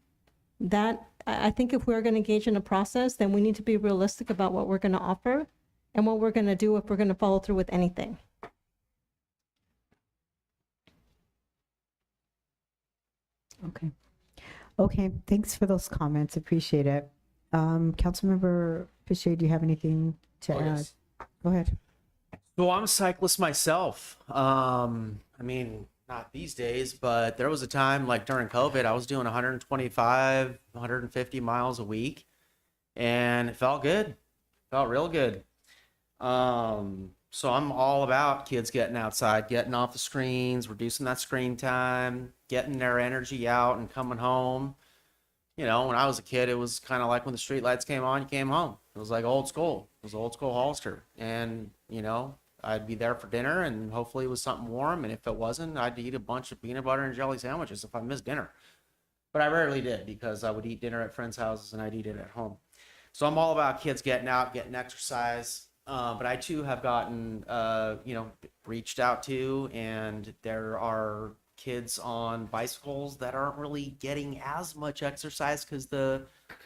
That, I think if we're going to engage in a process, then we need to be realistic about what we're going to offer and what we're going to do if we're going to follow through with anything. Okay. Okay, thanks for those comments. Appreciate it. Councilmember Fisher, do you have anything to add? yes. Go ahead. So I'm a cyclist myself. I mean, not these days, but there was a time like during COVID, I was doing 125, 150 miles a week, and it felt good. Felt real good. So I'm all about kids getting outside, getting off the screens, reducing that screen time, getting their energy out and coming home. You know, when I was a kid, it was kind of like when the street lights came on, you came home. It was like old school. It was old school Hollister. And, you know, I'd be there for dinner and hopefully it was something warm. And if it wasn't, I'd eat a bunch of peanut butter and jelly sandwiches if I missed dinner. But I rarely did because I would eat dinner at friends' houses and I'd eat it at home. So I'm all about kids getting out, getting exercise. But I too have gotten, you know, reached out to, and there are kids on bicycles that aren't really getting as much exercise because the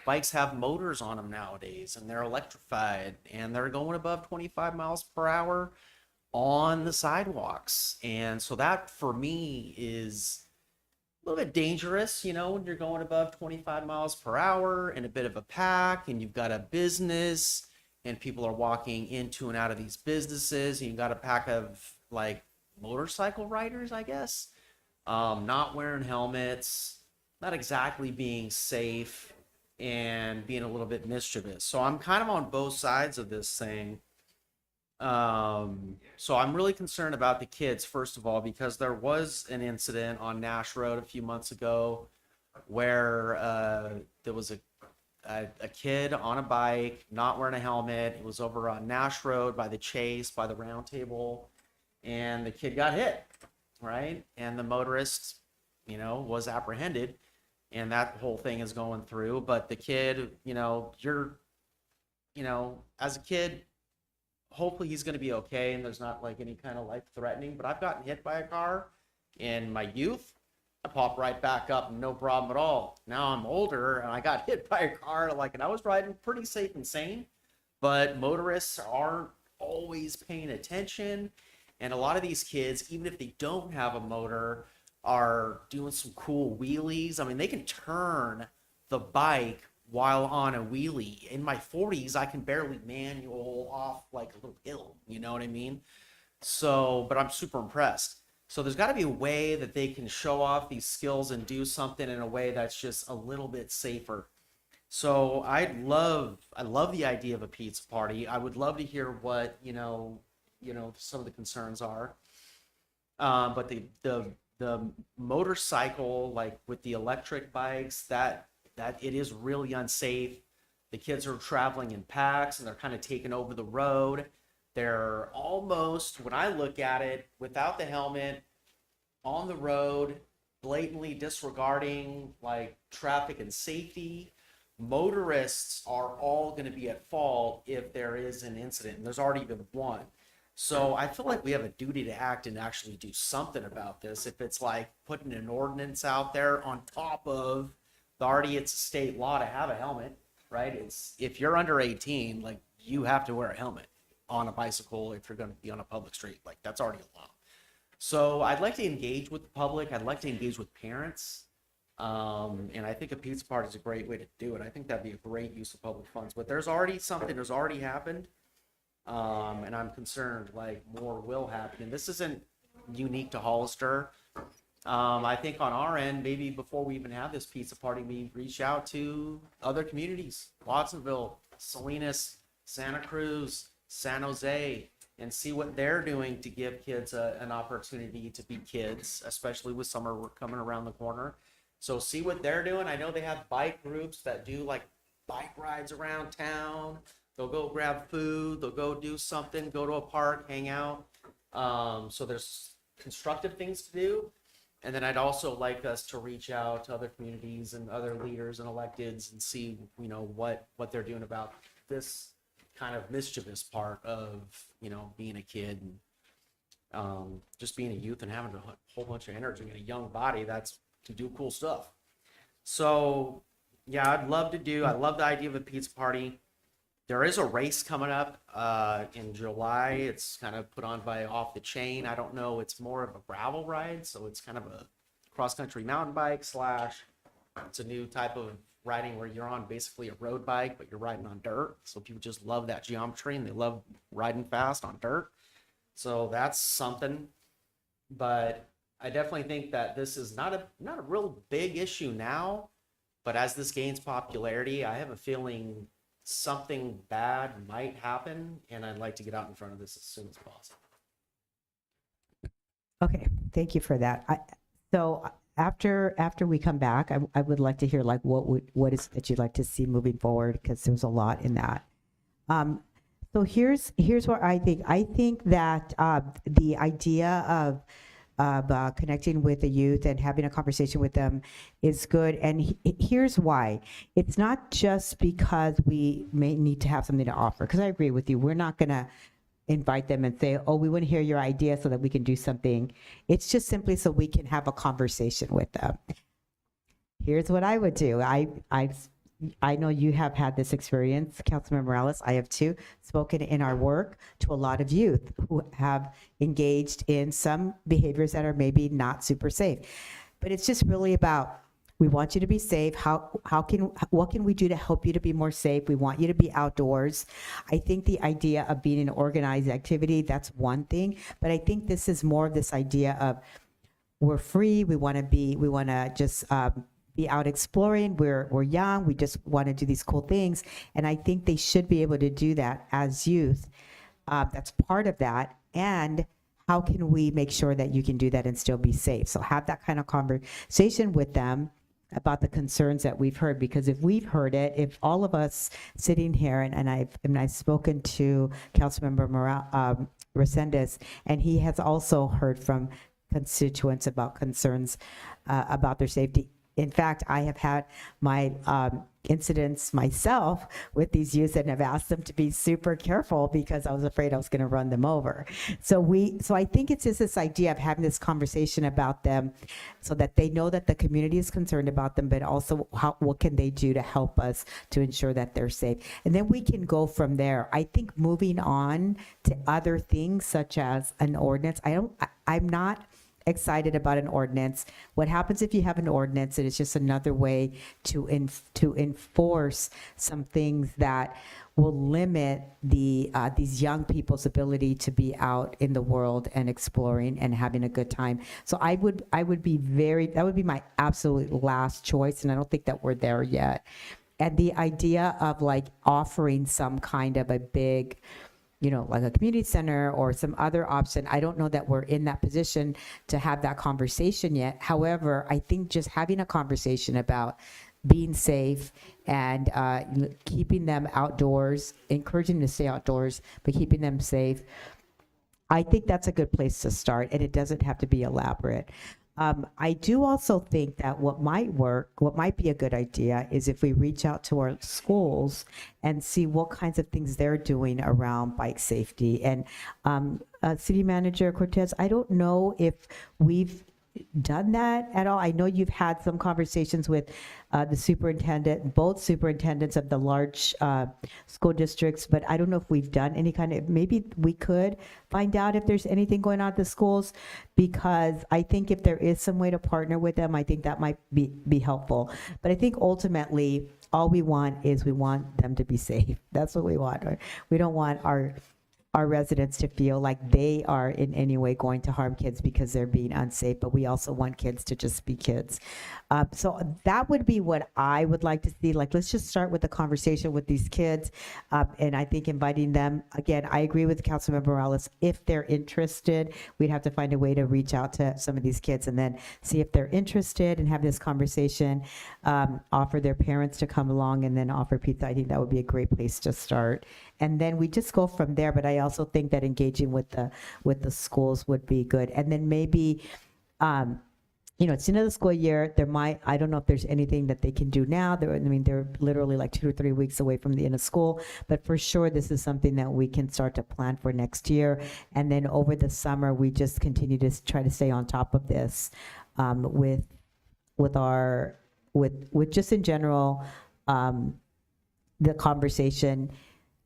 bikes have motors on them nowadays and they're electrified and they're going above 25 miles per hour on the sidewalks. And so that for me is a little bit dangerous, you know, when you're going above 25 miles per hour in a bit of a pack and you've got a business and people are walking into and out of these businesses and you've got a pack of like motorcycle riders, I guess, not wearing helmets, not exactly being safe and being a little bit mischievous. So I'm kind of on both sides of this thing. So I'm really concerned about the kids, first of all, because there was an incident on Nash Road a few months ago where there was a kid on a bike, not wearing a helmet. It was over on Nash Road by the Chase, by the Round Table, and the kid got hit, right? And the motorist, you know, was apprehended, and that whole thing is going through. But the kid, you know, as a kid, hopefully he's going to be okay and there's not like any kind of life threatening. But I've gotten hit by a car in my youth. I popped right back up, no problem at all. Now I'm older and I got hit by a car, and I was riding pretty safe and sane, but motorists aren't always paying attention. And a lot of these kids, even if they don't have a motor, are doing some cool wheelies. I mean, they can turn the bike while on a wheelie. In my 40s, I can barely manual off like a little hill, you know what I mean? So, but I'm super impressed. So there's got to be a way that they can show off these skills and do something in a way that's just a little bit safer. So I love the idea of a pizza party. I would love to hear what, some of the concerns are. But the motorcycle, like with the electric bikes, that it is really unsafe. The kids are traveling in packs and they're kind of taking over the road. They're almost, when I look at it, without the helmet, on the road, blatantly disregarding like traffic and safety. Motorists are all going to be at fault if there is an incident, and there's already been one. So I feel like we have a duty to act and actually do something about this. If it's like putting an ordinance out there on top of it's a state law to have a helmet, right? It's if you're under 18, like you have to wear a helmet on a bicycle if you're going to be on a public street. Like that's already a law. So I'd like to engage with the public. I'd like to engage with parents. And I think a pizza party is a great way to do it. I think that'd be a great use of public funds. But there's already happened. And I'm concerned like more will happen. And this isn't unique to Hollister. I think on our end, maybe before we even have this pizza party, we reach out to other communities, Watsonville, Salinas, Santa Cruz, San Jose, and see what they're doing to give kids an opportunity to be kids, especially with summer work coming around the corner. So see what they're doing. I know they have bike groups that do like bike rides around town. They'll go grab food, they'll go do something, go to a park, hang out. So there's constructive things to do. And then I'd also like us to reach out to other communities and other leaders and electeds and see, what they're doing about this kind of mischievous part of, being a kid and just being a youth and having a whole bunch of energy in a young body that's to do cool stuff. So yeah, I love the idea of a pizza party. There is a race coming up in July. It's kind of put on by Off the Chain. I don't know. It's more of a gravel ride. So it's kind of a cross-country mountain bike / it's a new type of riding where you're on basically a road bike, but you're riding on dirt. So people just love that geometry and they love riding fast on dirt. So that's something. But I definitely think that this is not a real big issue now. But as this gains popularity, I have a feeling something bad might happen, and I'd like to get out in front of this as soon as possible. Okay, thank you for that. So after we come back, I would like to hear like what is that you'd like to see moving forward, because there's a lot in that. So here's what I think. I think that the idea of connecting with the youth and having a conversation with them is good. And here's why. It's not just because we may need to have something to offer, because I agree with you. We're not going to invite them and say, oh, we want to hear your idea so that we can do something. It's just simply so we can have a conversation with them. Here's what I would do. I know you have had this experience, Councilmember Morales, I have too, spoken in our work to a lot of youth who have engaged in some behaviors that are maybe not super safe. But it's just really about, we want you to be safe. What can we do to help you to be more safe? We want you to be outdoors. I think the idea of being an organized activity, that's one thing, but I think this is more of this idea of we're free, we want to just be out exploring. We're young. We just want to do these cool things. And I think they should be able to do that as youth. That's part of that. And how can we make sure that you can do that and still be safe? So have that kind of conversation with them about the concerns that we've heard, because if we've heard it, if all of us sitting here, and I've spoken to Councilmember Resendez, and he has also heard from constituents about concerns about their safety. In fact, I have had my incidents myself with these youth and have asked them to be super careful because I was afraid I was going to run them over. So I think it's just this idea of having this conversation about them so that they know that the community is concerned about them, but also what can they do to help us to ensure that they're safe. And then we can go from there. I think moving on to other things such as an ordinance, I'm not excited about an ordinance. What happens if you have an ordinance? It is just another way to enforce some things that will limit these young people's ability to be out in the world and exploring and having a good time. So I would be that would be my absolute last choice, and I don't think that we're there yet. And the idea of like offering some kind of a big, like a community center or some other option, I don't know that we're in that position to have that conversation yet. However, I think just having a conversation about being safe and keeping them outdoors, encouraging them to stay outdoors, but keeping them safe, I think that's a good place to start, and it doesn't have to be elaborate. I do also think that what might be a good idea is if we reach out to our schools and see what kinds of things they're doing around bike safety. And City Manager Cortez, I don't know if we've done that at all. I know you've had some conversations with the superintendent, both superintendents of the large school districts, but I don't know if we've done any kind of, maybe we could find out if there's anything going on at the schools, because I think if there is some way to partner with them, I think that might be helpful. But I think ultimately, all we want is we want them to be safe. That's what we want. We don't want our residents to feel like they are in any way going to harm kids because they're being unsafe, but we also want kids to just be kids. So that would be what I would like to see. Like, let's just start with the conversation with these kids. And I think inviting them, again, I agree with Councilmember Morales. If they're interested, we'd have to find a way to reach out to some of these kids and then see if they're interested and have this conversation, offer their parents to come along and then offer pizza. I think that would be a great place to start. And then we just go from there. But I also think that engaging with the schools would be good. And then maybe, it's the end of the school year. I don't know if there's anything that they can do now. They're literally like 2 or 3 weeks away from the end of school. But for sure, this is something that we can start to plan for next year. And then over the summer, we just continue to try to stay on top of this with just in general, the conversation.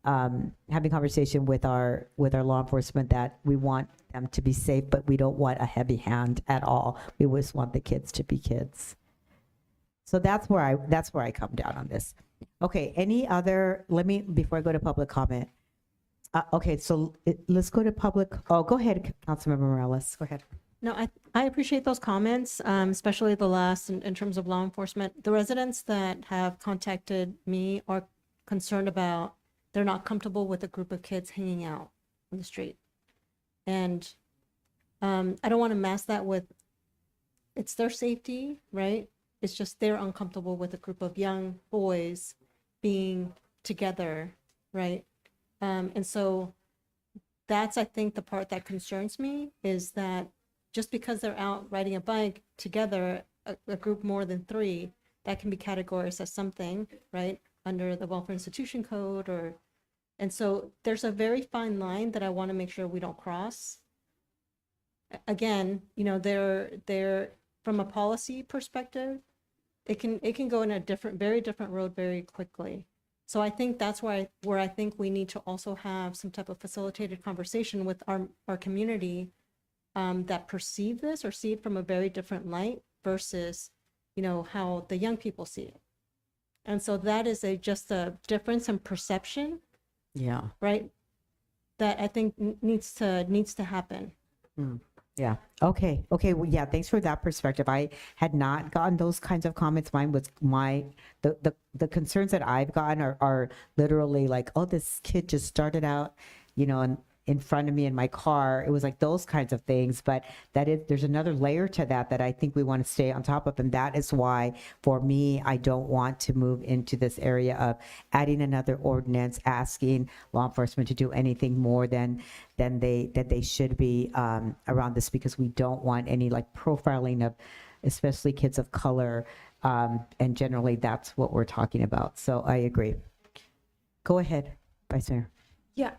Having conversation with our law enforcement that we want them to be safe, but we don't want a heavy hand at all. We just want the kids to be kids. So that's where I come down on this. Okay, before I go to public comment. Okay, so let's go to public. Oh, go ahead, Councilmember Morales. Go ahead. No, I appreciate those comments, especially the last in terms of law enforcement. The residents that have contacted me are concerned about they're not comfortable with a group of kids hanging out on the street. And I don't want to mask that with, it's their safety, right? It's just they're uncomfortable with a group of young boys being together, right? And so that's, I think, the part that concerns me is that just because they're out riding a bike together, a group more than 3, that can be categorized as something, right? Under the Welfare Institution Code and so there's a very fine line that I want to make sure we don't cross. Again, they're from a policy perspective, it can go in a very different road very quickly. So I think that's where I think we need to also have some type of facilitated conversation with our community that perceive this or see it from a very different light versus, how the young people see it. And so that is just a difference in perception. Yeah. Right. That I think needs to happen. Yeah. Okay. Well, yeah. Thanks for that perspective. I had not gotten those kinds of comments. Mine was the concerns that I've gotten are literally like, oh, this kid just started out, and in front of me in my car. It was like those kinds of things. But there's another layer to that I think we want to stay on top of. And that is why, for me, I don't want to move into this area of adding another ordinance, asking law enforcement to do anything more than they should be around this, because we don't want any like profiling of especially kids of color. And generally that's what we're talking about. So I agree. Go ahead, Vice Mayor. Yeah,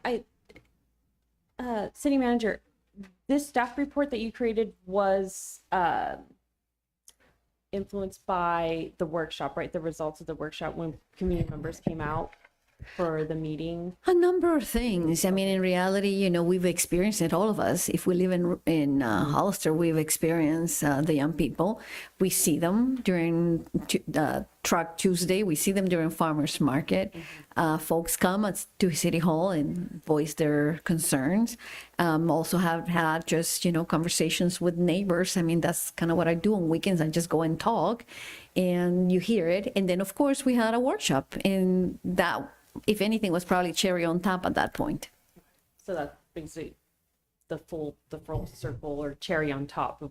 City Manager, this staff report that you created was influenced by the workshop, right? The results of the workshop when community members came out for the meeting. A number of things. I mean, in reality, we've experienced it, all of us. If we live in Hollister, we've experienced the young people. We see them during truck Tuesday. We see them during farmers market. Folks come to City Hall and voice their concerns. Also have had just, conversations with neighbors. I mean, that's kind of what I do on weekends. I just go and talk and you hear it. And then, of course, we had a workshop, and that, if anything, was probably cherry on top at that point. So that brings the full circle or cherry on top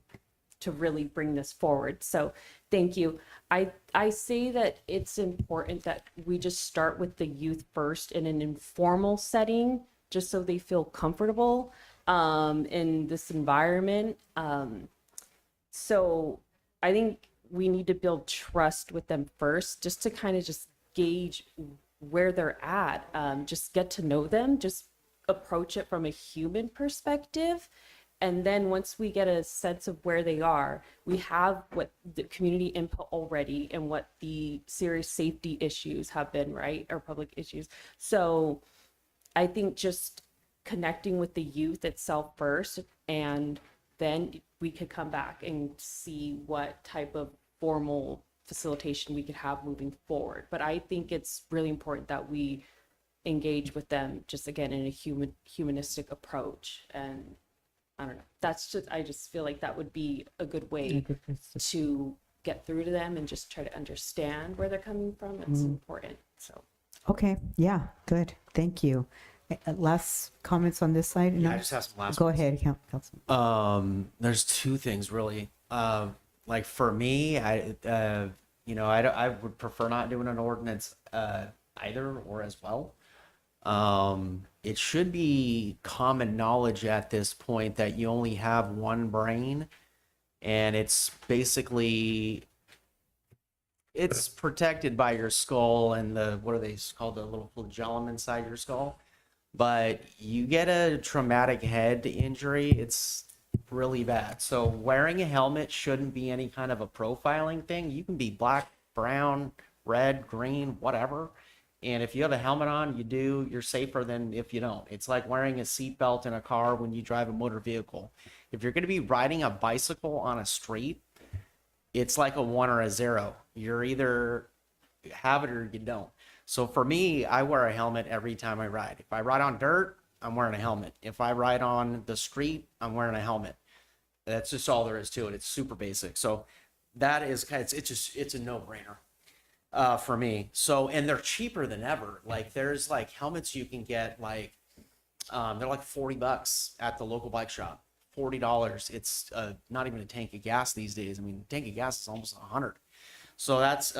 to really bring this forward. So thank you. I say that it's important that we just start with the youth first in an informal setting, just so they feel comfortable in this environment. So I think we need to build trust with them first, just to kind of just gauge where they're at, just get to know them, just approach it from a human perspective. And then once we get a sense of where they are, we have what the community input already and what the serious safety issues have been, right? Or public issues. So I think just connecting with the youth itself first, and then we could come back and see what type of formal facilitation we could have moving forward. But I think it's really important that we engage with them just, again, in a humanistic approach. And I don't know, I just feel like that would be a good way to get through to them and just try to understand where they're coming from. It's important. So Okay, yeah, good. Thank you. Last comments on this side? Yeah, I just have some last Go ones. ahead, Councilman. There's two things really. Like for me, I would prefer not doing an ordinance either or as well. It should be common knowledge at this point that you only have one brain, and it's basically it's protected by your skull and what are they called, the little flagellum inside your skull. But you get a traumatic head injury, it's really bad. So wearing a helmet shouldn't be any kind of a profiling thing. You can be black, brown, red, green, whatever. And if you have a helmet on, you're safer than if you don't. It's like wearing a seatbelt in a car when you drive a motor vehicle. If you're going to be riding a bicycle on a street, it's like a 1 or a 0. You're either have it or you don't. So for me, I wear a helmet every time I ride. If I ride on dirt, I'm wearing a helmet. If I ride on the street, I'm wearing a helmet. That's just all there is to it. It's super basic. So that is it's a no-brainer for me. So, and they're cheaper than ever. Like there's like helmets you can get like they're like $40 at the local bike shop. $40. It's not even a tank of gas these days. I mean, a tank of gas is almost 100. So that's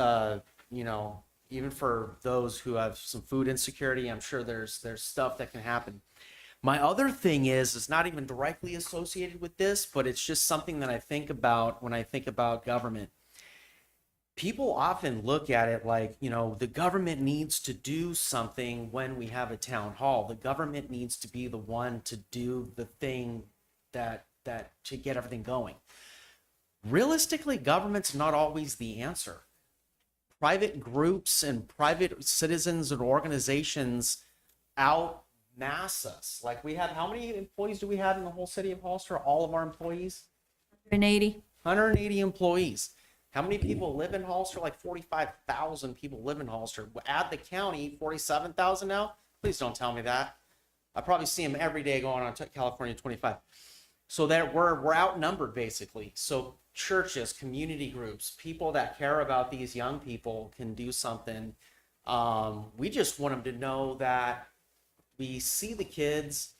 even for those who have some food insecurity, I'm sure there's stuff that can happen. My other thing is not even directly associated with this, but it's just something that I think about when I think about government. People often look at it like, the government needs to do something when we have a town hall. The government needs to be the one to do the thing that to get everything going. Realistically, government's not always the answer. Private groups and private citizens and organizations outmass us. Like we have, how many employees do we have in the whole city of Hollister? All of our employees? 180 employees. How many people live in Hollister? Like 45,000 people live in Hollister. Add the county, 47,000 now? Please don't tell me that. I probably see them every day going on to California 25. So that we're outnumbered basically. So churches, community groups, people that care about these young people can do something. We just want them to know that we see the kids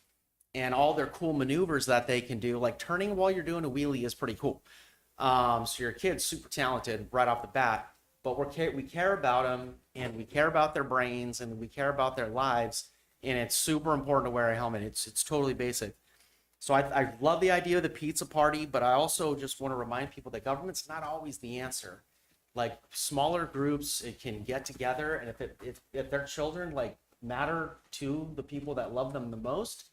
and all their cool maneuvers that they can do. Like turning while you're doing a wheelie is pretty cool. So your kid's super talented right off the bat, but we care about them, and we care about their brains, and we care about their lives, and it's super important to wear a helmet. It's totally basic. So I love the idea of the pizza party, but I also just want to remind people that government's not always the answer. Like smaller groups, it can get together, and if their children like matter to the people that love them the most,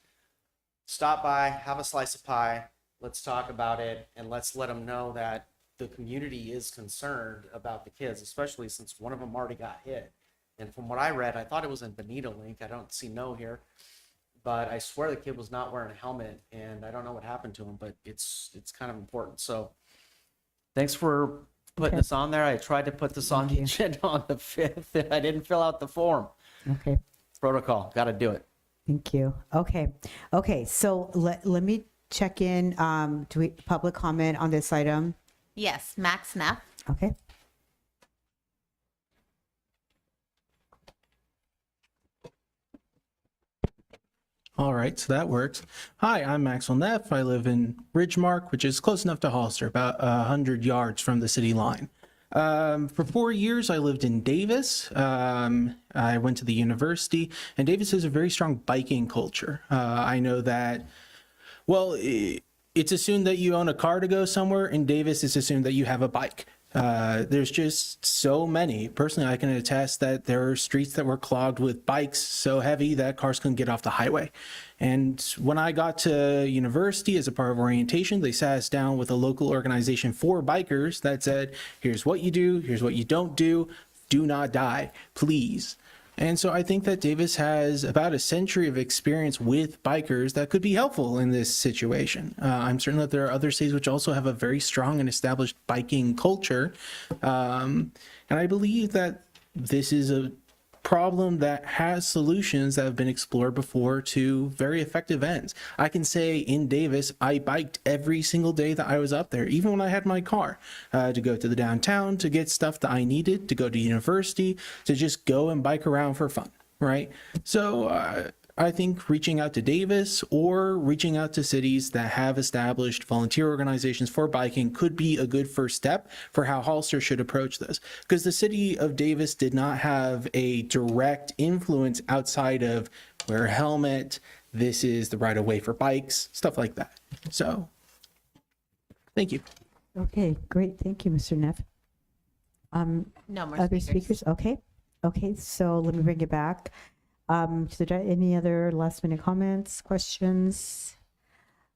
stop by, have a slice of pie, let's talk about it, and let's let them know that the community is concerned about the kids, especially since one of them already got hit. And from what I read, I thought it was in Bonito Link. I don't see no here. But I swear the kid was not wearing a helmet, and I don't know what happened to him, but it's kind of important. So thanks for putting this on there. I tried to put this on the agenda on the 5th, and I didn't fill out the form. Okay. Protocol, got to do it. Thank you. Okay. So let me check in. Do we public comment on this item? Yes, Max Neff. Okay. All right, so that works. Hi, I'm Maxwell Neff. I live in Ridgemark, which is close enough to Hollister, about 100 yards from the city line. For 4 years, I lived in Davis. I went to the university, and Davis has a very strong biking culture. I know that, well, it's assumed that you own a car to go somewhere. In Davis, it's assumed that you have a bike. There's just so many. Personally, I can attest that there are streets that were clogged with bikes so heavy that cars couldn't get off the highway. And when I got to university as a part of orientation, they sat us down with a local organization for bikers that said, here's what you do, here's what you don't do not die, please. And so I think that Davis has about a century of experience with bikers that could be helpful in this situation. I'm certain that there are other cities which also have a very strong and established biking culture. And I believe that this is a problem that has solutions that have been explored before to very effective ends. I can say in Davis, I biked every single day that I was up there, even when I had my car, to go to the downtown, to get stuff that I needed, to go to university, to just go and bike around for fun, right? So I think reaching out to Davis or reaching out to cities that have established volunteer organizations for biking could be a good first step for how Hollister should approach this. Because the city of Davis did not have a direct influence outside of wear a helmet, this is the right of way for bikes, stuff like that. So, thank you. Okay, great. Thank you, Mr. Neff. No more Other speakers. speakers? Okay, so let me bring it back. So any other last minute comments, questions?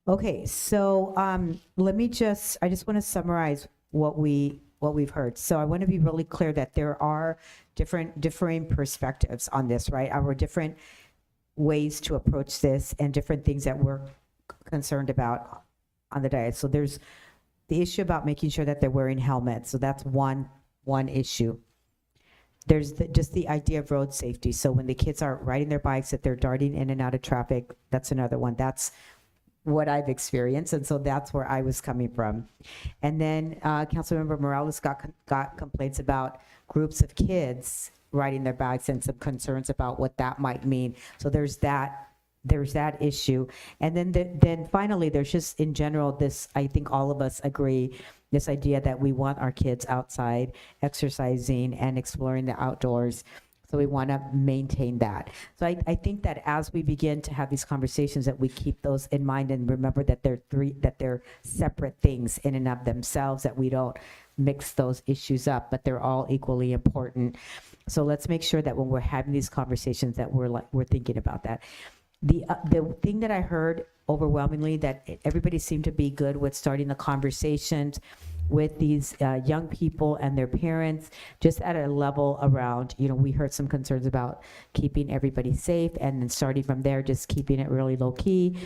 Okay, so I just want to summarize what we've heard. So I want to be really clear that there are differing perspectives on this, right? Our different ways to approach this and different things that we're concerned about on the diet. So there's the issue about making sure that they're wearing helmets. So that's one issue. There's just the idea of road safety. So when the kids are riding their bikes, that they're darting in and out of traffic, that's another one. That's what I've experienced. And so that's where I was coming from. And then Councilmember Morales got complaints about groups of kids riding their bikes and some concerns about what that might mean. So there's that issue. And then finally, there's just in general, this, I think all of us agree, this idea that we want our kids outside exercising and exploring the outdoors. So we want to maintain that. So I think that as we begin to have these conversations, that we keep those in mind and remember that they're separate things in and of themselves, that we don't mix those issues up, but they're all equally important. So let's make sure that when we're having these conversations that we're thinking about that. The thing that I heard overwhelmingly, that everybody seemed to be good with starting the conversations with these young people and their parents, just at a level around, we heard some concerns about keeping everybody safe, and then starting from there, just keeping it really low key,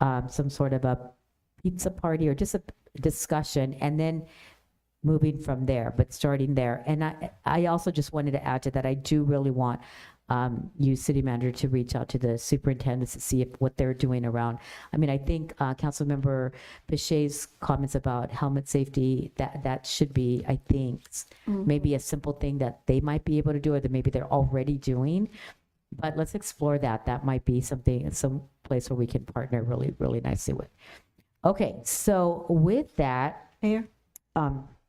some sort of a pizza party or just a discussion, and then moving from there, but starting there. And I also just wanted to add to that, I do really want you, city manager, to reach out to the superintendents to see what they're doing around. I mean, I think Councilmember Pichet's comments about helmet safety, that should be, I think, maybe a simple thing that they might be able to do, or that maybe they're already doing. But let's explore that. That might be something, some place where we can partner really, really nicely with. Okay, so with that, Mayor?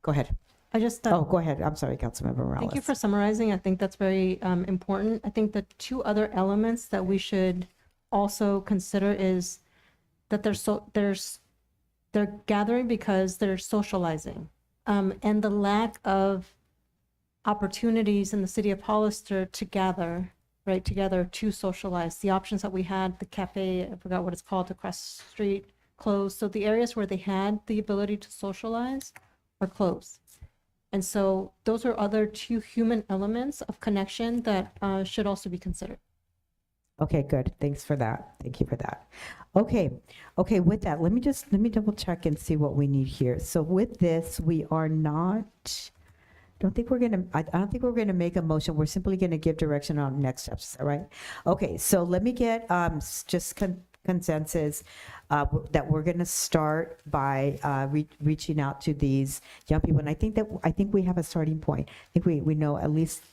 go ahead. I just go ahead. I'm sorry, Councilmember Morales. Thank you for summarizing. I think that's very important. I think the two other elements that we should also consider is that they're gathering because they're socializing, and the lack of opportunities in the city of Hollister to gather, right, together to socialize. The options that we had, the cafe, I forgot what it's called, across the street, closed. So the areas where they had the ability to socialize are closed. And so those are other two human elements of connection that should also be considered. Okay, good. Thanks for that. Thank you for that. Okay, okay, with that, let me double check and see what we need here. So with this, we are not, I don't think we're gonna make a motion. We're simply gonna give direction on next steps, all right? Okay, so let me get consensus that we're gonna start by reaching out to these young people. And I think we have a starting point. I think we know at least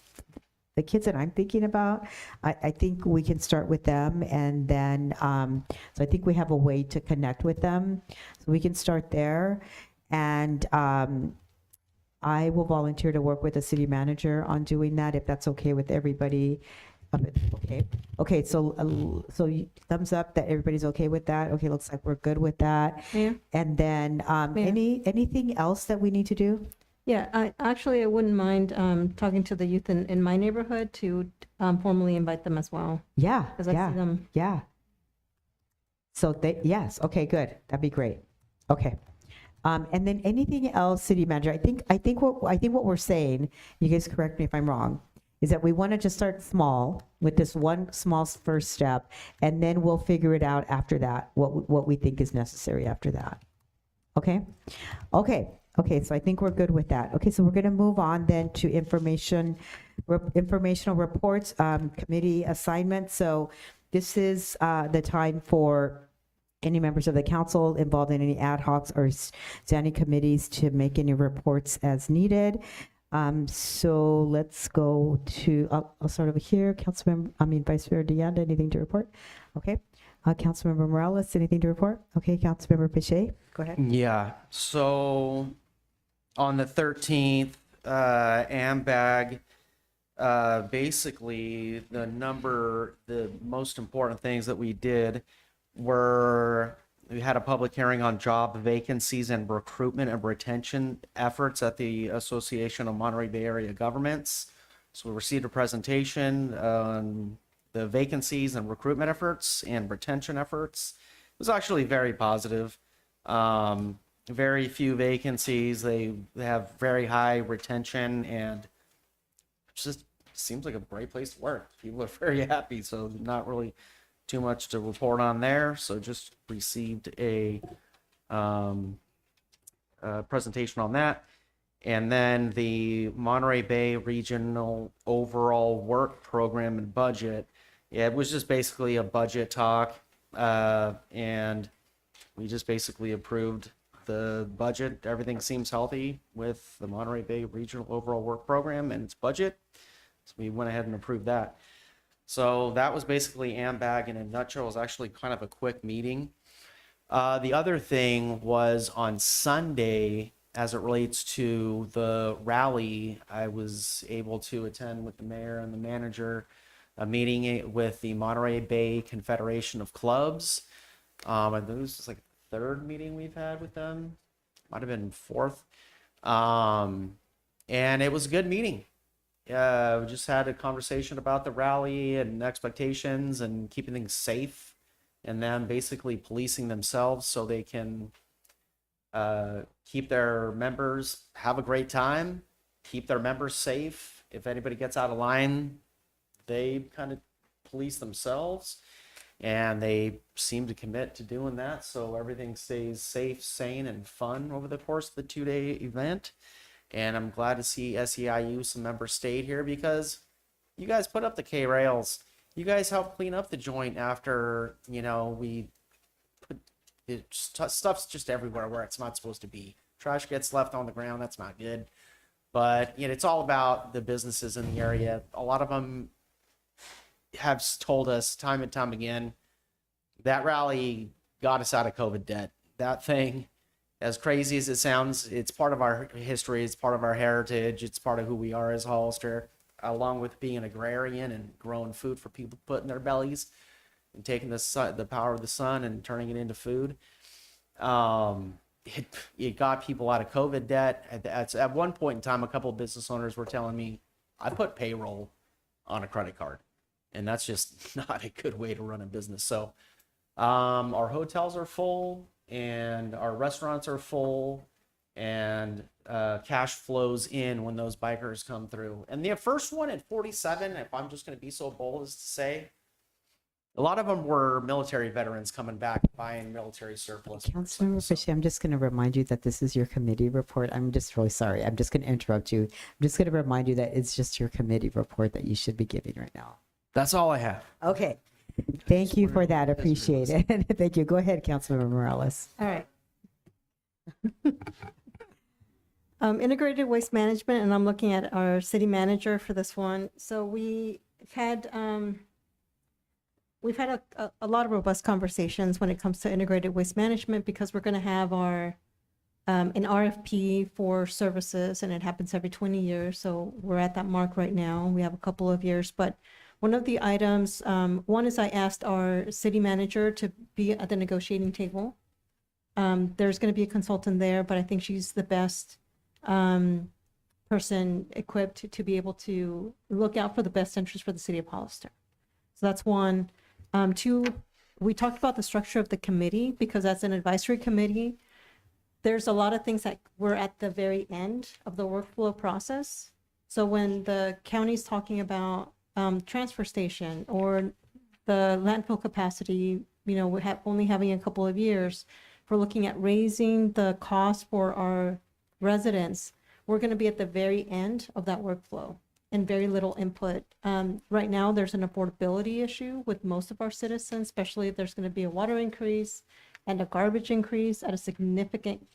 the kids that I'm thinking about. I think we can start with them, and then so I think we have a way to connect with them. So we can start there, and I will volunteer to work with the city manager on doing that, if that's okay with everybody. Okay. Okay. So thumbs up that everybody's okay with that. Okay. Looks like we're good with that. Mayor? And then anything else that we need to do? Yeah, I wouldn't mind talking to the youth in my neighborhood to formally invite them as well. Yeah. Because I see them. Yeah. So yes. Okay. Good. That'd be great. Okay. And then anything else, city manager? I think what we're saying, you guys correct me if I'm wrong, is that we want to just start small with this one small first step, and then we'll figure it out after that, what we think is necessary after that. Okay? Okay. Okay, so I think we're good with that. Okay, so we're going to move on then to informational reports, committee assignments. So this is the time for any members of the council involved in any ad hocs or standing committees to make any reports as needed. So let's go to, I'll start over here. Vice Mayor DeAnda, anything to report? Okay. Councilmember Morales, anything to report? Okay, Councilmember Pache, go ahead. Yeah, so on the 13th, AMBAG, basically the most important things that we did were we had a public hearing on job vacancies and recruitment and retention efforts at the Association of Monterey Bay Area Governments. So we received a presentation on the vacancies and recruitment efforts and retention efforts. It was actually very positive. Very few vacancies. They have very high retention, and it just seems like a great place to work. People are very happy, so not really too much to report on there. So just received a presentation on that. And then the Monterey Bay Regional Overall Work Program and Budget. Yeah, it was just basically a budget talk, and we just basically approved the budget. Everything seems healthy with the Monterey Bay Regional Overall Work Program and its budget. So we went ahead and approved that. So that was basically AMBAG in a nutshell. It was actually kind of a quick meeting. The other thing was on Sunday, as it relates to the rally, I was able to attend with the mayor and the manager a meeting with the Monterey Bay Confederation of Clubs. I think this is like the third meeting we've had with them. Might have been fourth. And it was a good meeting. We just had a conversation about the rally and expectations and keeping things safe, and them basically policing themselves so they can keep their members, have a great time, keep their members safe. If anybody gets out of line, they kind of police themselves, and they seem to commit to doing that, so everything stays safe, sane, and fun over the course of the 2-day event. And I'm glad to see SEIU, some members stayed here, because you guys put up the K-rails. You guys helped clean up the joint after, we put stuff's just everywhere where it's not supposed to be. Trash gets left on the ground. That's not good. But it's all about the businesses in the area. A lot of them have told us time and time again that rally got us out of COVID debt. That thing, as crazy as it sounds, it's part of our history, it's part of our heritage, it's part of who we are as Hollister, along with being an agrarian and growing food for people to put in their bellies and taking the power of the sun and turning it into food. It got people out of COVID debt. At one point in time, a couple of business owners were telling me, I put payroll on a credit card, and that's just not a good way to run a business. So our hotels are full, and our restaurants are full, and cash flows in when those bikers come through. And the first one at 47, if I'm just going to be so bold as to say, A lot of them were military veterans coming back, buying military surplus. Councilmember Fisher, I'm just going to remind you that this is your committee report. I'm just really sorry. I'm just going to interrupt you. I'm just going to remind you that it's just your committee report that you should be giving right now. That's all I have. Okay. Thank you for that. Appreciate it. Thank you. Go ahead, Councilmember Morales. All right. Integrated waste management, and I'm looking at our city manager for this one. So we've had a lot of robust conversations when it comes to integrated waste management, because we're going to have our an RFP for services, and it happens every 20 years. So we're at that mark right now. We have a couple of years, but one of the items, one is I asked our city manager to be at the negotiating table. There's going to be a consultant there, but I think she's the best person equipped to be able to look out for the best interest for the city of Hollister. So that's one. Two, we talked about the structure of the committee, because as an advisory committee, there's a lot of things that we're at the very end of the workflow process. So when the county's talking about transfer station or the landfill capacity, we have only having a couple of years, for looking at raising the cost for our residents, we're going to be at the very end of that workflow and very little input. Right now, there's an affordability issue with most of our citizens, especially if there's going to be a water increase and a garbage increase at a significant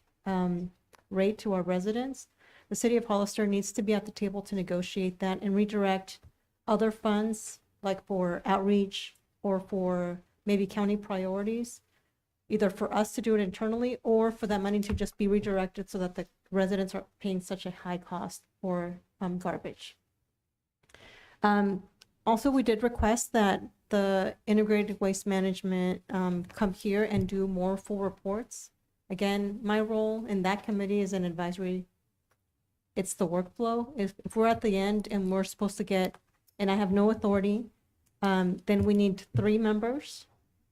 rate to our residents. The city of Hollister needs to be at the table to negotiate that and redirect other funds, like for outreach or for maybe county priorities, either for us to do it internally or for that money to just be redirected so that the residents aren't paying such a high cost for garbage. Also, we did request that the integrated waste management come here and do more full reports. Again, my role in that committee is an advisory. It's the workflow. If we're at the end and we're supposed to get, and I have no authority, then we need 3 members,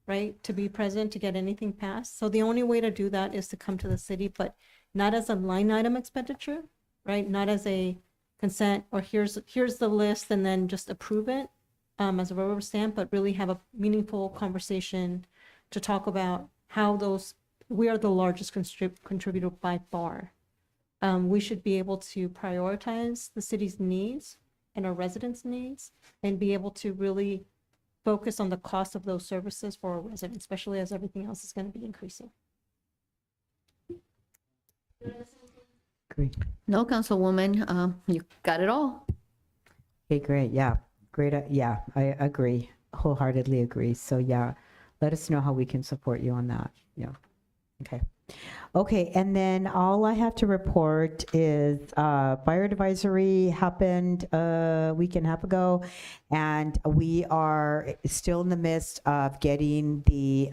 right, to be present to get anything passed. So the only way to do that is to come to the city, but not as a line item expenditure, right? Not as a consent or here's the list and then just approve it as a rubber stamp, but really have a meaningful conversation to talk about how we are the largest contributor by far. We should be able to prioritize the city's needs and our residents' needs and be able to really focus on the cost of those services for our residents, especially as everything else is going to be increasing. Great. No, Councilwoman, you got it all. Okay, great. Yeah, great. Yeah, I agree. Wholeheartedly agree. So yeah, let us know how we can support you on that. Yeah. Okay. Okay, and then all I have to report is fire advisory happened a week and a half ago, and we are still in the midst of getting the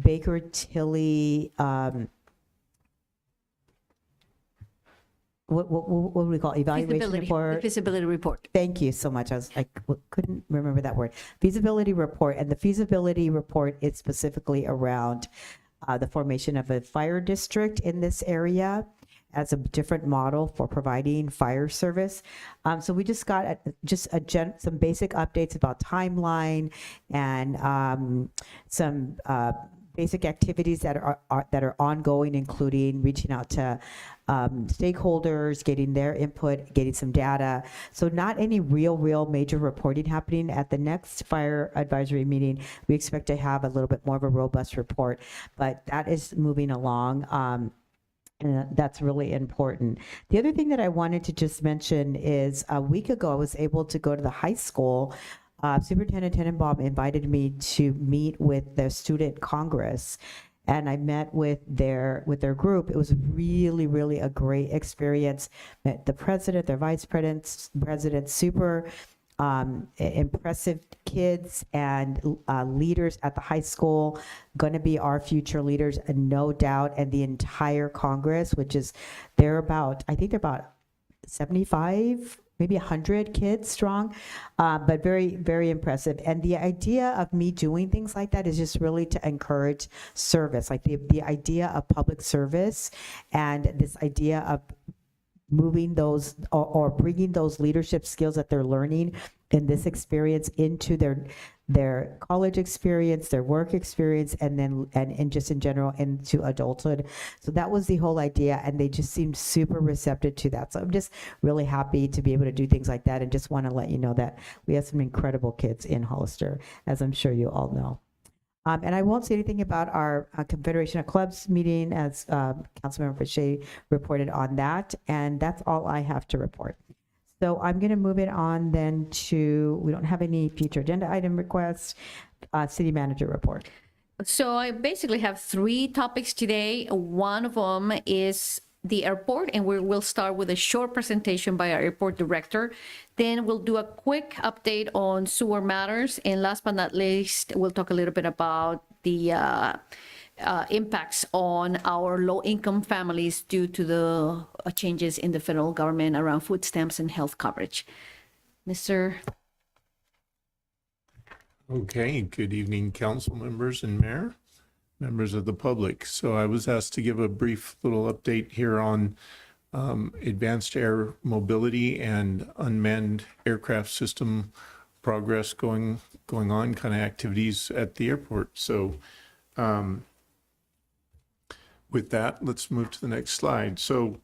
Baker Tilly, what do we call it? Evaluation report? Feasibility report. Thank you so much. I couldn't remember that word. Feasibility report, and the feasibility report is specifically around the formation of a fire district in this area as a different model for providing fire service. So we just got some basic updates about timeline and some basic activities that are ongoing, including reaching out to stakeholders, getting their input, getting some data. So not any real major reporting happening. At the next fire advisory meeting, we expect to have a little bit more of a robust report, but that is moving along. And that's really important. The other thing that I wanted to just mention is a week ago, I was able to go to the high school. Superintendent Tenenbaum invited me to meet with the student congress, and I met with their group. It was really a great experience. Met the president, their vice president, super impressive kids and leaders at the high school, going to be our future leaders, and no doubt, and the entire Congress, which is, I think they're about 75, maybe 100 kids strong, but very impressive. And the idea of me doing things like that is just really to encourage service, like the idea of public service, and this idea of moving those or bringing those leadership skills that they're learning in this experience into their college experience, their work experience, and then and just in general into adulthood. So that was the whole idea, and they just seemed super receptive to that. So I'm just really happy to be able to do things like that, and just want to let you know that we have some incredible kids in Hollister, as I'm sure you all know. And I won't say anything about our Confederation of Clubs meeting, as Councilmember Pache reported on that, and that's all I have to report. So I'm going to move it on then to, we don't have any future agenda item requests, city manager report. So I basically have 3 topics today. One of them is the airport, and we'll start with a short presentation by our airport director. Then we'll do a quick update on sewer matters. And last but not least, we'll talk a little bit about the impacts on our low-income families due to the changes in the federal government around food stamps and health coverage. Mr. Okay, good evening, council members and mayor, members of the public. So I was asked to give a brief little update here on advanced air mobility and unmanned aircraft system progress going on, kind of activities at the airport. So with that, let's move to the next slide. So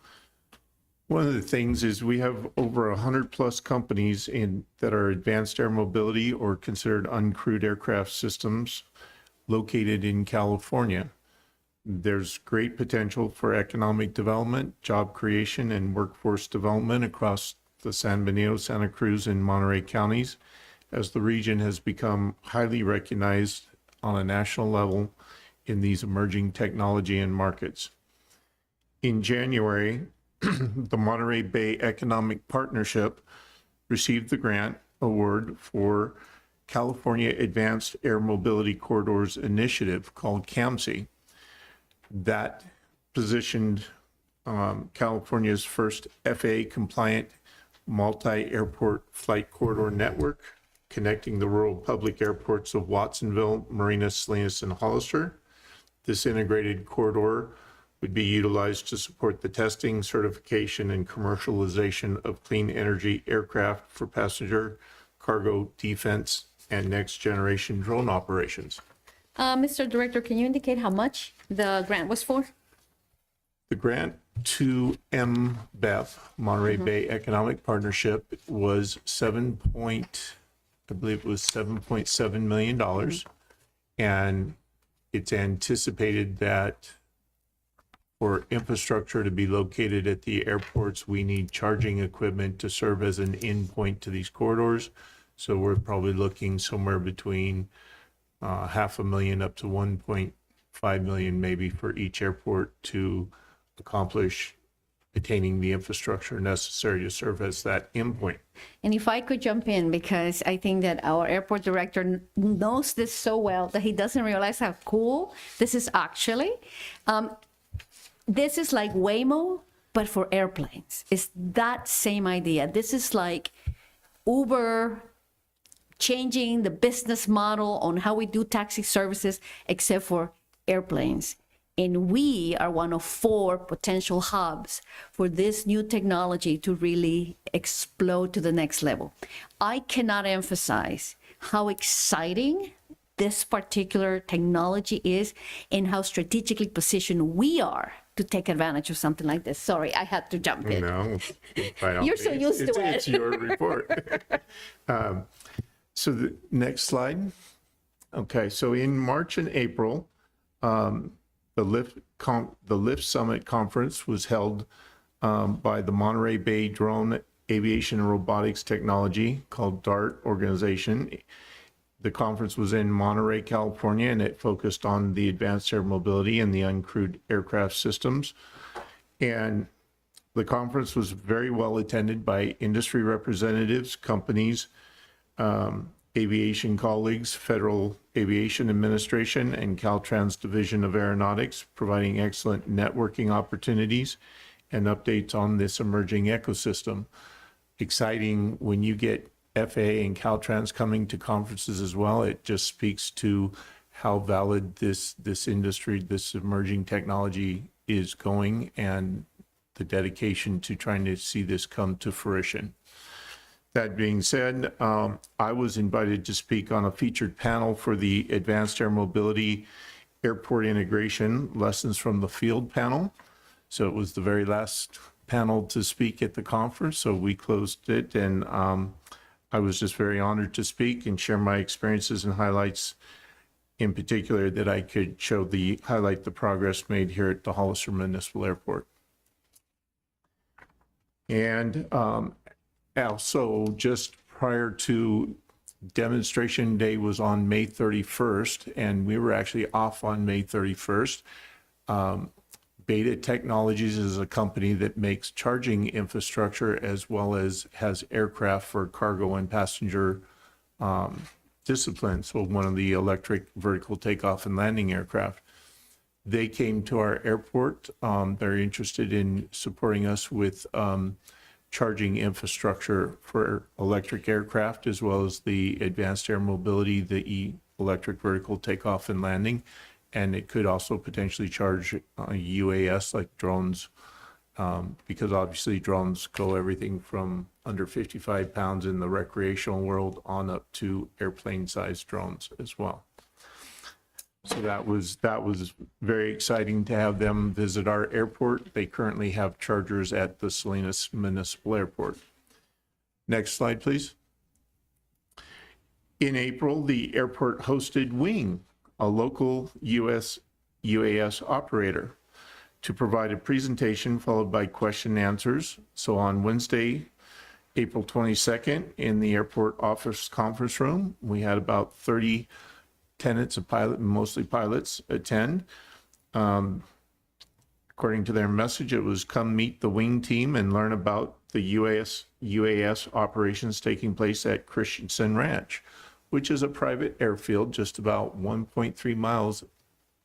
one of the things is we have over 100 plus companies that are advanced air mobility or considered uncrewed aircraft systems located in California. There's great potential for economic development, job creation, and workforce development across the San Benito, Santa Cruz, and Monterey counties, as the region has become highly recognized on a national level in these emerging technology and markets. In January, the Monterey Bay Economic Partnership received the grant award for California Advanced Air Mobility Corridors Initiative, called CAMSI. That positioned California's first FAA-compliant multi-airport flight corridor network, connecting the rural public airports of Watsonville, Marina, Salinas, and Hollister. This integrated corridor would be utilized to support the testing, certification, and commercialization of clean energy aircraft for passenger, cargo, defense, and next-generation drone operations. Mr. Director, can you indicate how much the grant was for? The grant to MBEP, Monterey Bay Economic Partnership, was $7.7 million. And it's anticipated that for infrastructure to be located at the airports, we need charging equipment to serve as an endpoint to these corridors. So we're probably looking somewhere between $500,000 up to $1.5 million maybe for each airport to accomplish attaining the infrastructure necessary to serve as that endpoint. And if I could jump in, because I think that our airport director knows this so well that he doesn't realize how cool this is actually. This is like Waymo, but for airplanes. It's that same idea. This is like Uber changing the business model on how we do taxi services, except for airplanes. And we are one of 4 potential hubs for this new technology to really explode to the next level. I cannot emphasize how exciting this particular technology is and how strategically positioned we are to take advantage of something like this. Sorry, I had to jump in. No, You're so used to it. It's your report. So the next slide. Okay, so in March and April, the Lift Summit Conference was held by the Monterey Bay Drone Aviation and Robotics Technology, called DART organization. The conference was in Monterey, California, and it focused on the advanced air mobility and the uncrewed aircraft systems. And the conference was very well attended by industry representatives, companies, aviation colleagues, Federal Aviation Administration, and Caltrans Division of Aeronautics, providing excellent networking opportunities and updates on this emerging ecosystem. Exciting when you get FAA and Caltrans coming to conferences as well. It just speaks to how valid this industry, this emerging technology is going, and the dedication to trying to see this come to fruition. That being said, I was invited to speak on a featured panel for the Advanced Air Mobility Airport Integration Lessons from the Field panel. So it was the very last panel to speak at the conference, so we closed it, and I was just very honored to speak and share my experiences and highlights, in particular that I could highlight the progress made here at the Hollister Municipal Airport. And also, just prior to demonstration day was on May 31st, and we were actually off on May 31st. Beta Technologies is a company that makes charging infrastructure as well as has aircraft for cargo and passenger disciplines. So one of the electric vertical takeoff and landing aircraft. They came to our airport. They're interested in supporting us with charging infrastructure for electric aircraft, as well as the advanced air mobility, the electric vertical takeoff and landing. And it could also potentially charge UAS like drones, because obviously drones go everything from under 55 pounds in the recreational world on up to airplane-sized drones as well. So that was very exciting to have them visit our airport. They currently have chargers at the Salinas Municipal Airport. Next slide, please. In April, the airport hosted Wing, a local US UAS operator, to provide a presentation followed by question and answers. So on Wednesday, April 22nd, in the airport office conference room, we had about 30 tenants of mostly pilots attend. According to their message, it was come meet the Wing team and learn about the UAS operations taking place at Christensen Ranch, which is a private airfield just about 1.3 miles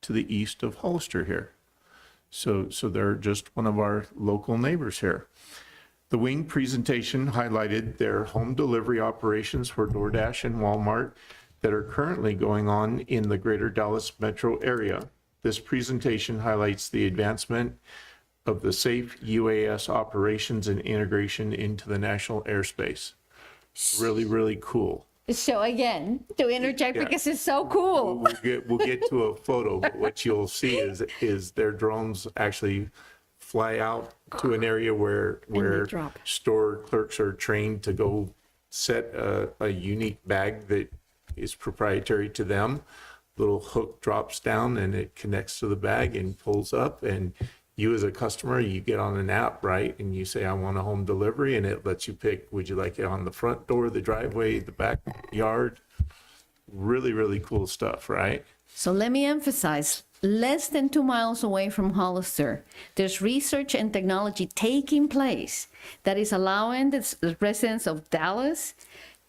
to the east of Hollister here. So they're just one of our local neighbors here. The Wing presentation highlighted their home delivery operations for DoorDash and Walmart that are currently going on in the greater Dallas metro area. This presentation highlights the advancement of the safe UAS operations and integration into the national airspace. Really, really cool. So again, to interject, because it's so cool. We'll get to a photo, but what you'll see is their drones actually fly out to an area where store clerks are trained to go set a unique bag that is proprietary to them. Little hook drops down and it connects to the bag and pulls up, and you as a customer, you get on an app, right? And you say, I want a home delivery, and it lets you pick, would you like it on the front door, the driveway, the backyard? Really, really cool stuff, right? So let me emphasize, less than 2 miles away from Hollister, there's research and technology taking place that is allowing the residents of Dallas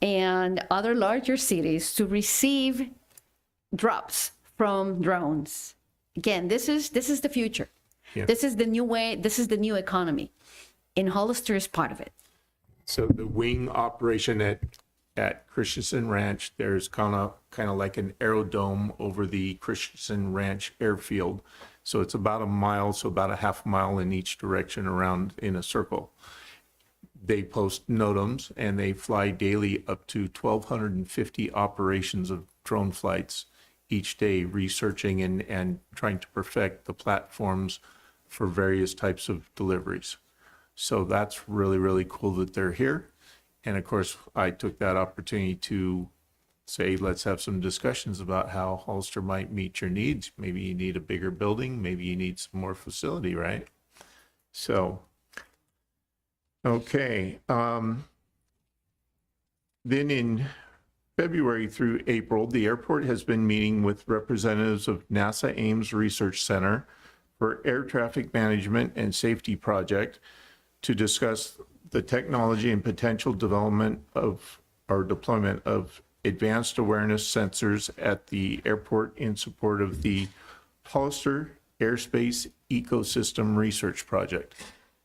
and other larger cities to receive drops from drones. Again, this is the future. Yeah. This is the new way, this is the new economy. And Hollister is part of it. So the Wing operation at Christensen Ranch, there's kind of like an aerodome over the Christensen Ranch airfield. So it's about a mile, so about a half mile in each direction around in a circle. They post NOTAMs and they fly daily up to 1,250 operations of drone flights each day, researching and trying to perfect the platforms for various types of deliveries. So that's really, really cool that they're here. And of course, I took that opportunity to say, let's have some discussions about how Hollister might meet your needs. Maybe you need a bigger building, maybe you need some more facility, right? So, okay. Then in February through April, the airport has been meeting with representatives of NASA Ames Research Center for Air Traffic Management and Safety Project to discuss the technology and potential development of or deployment of advanced awareness sensors at the airport in support of the Hollister Airspace Ecosystem Research Project.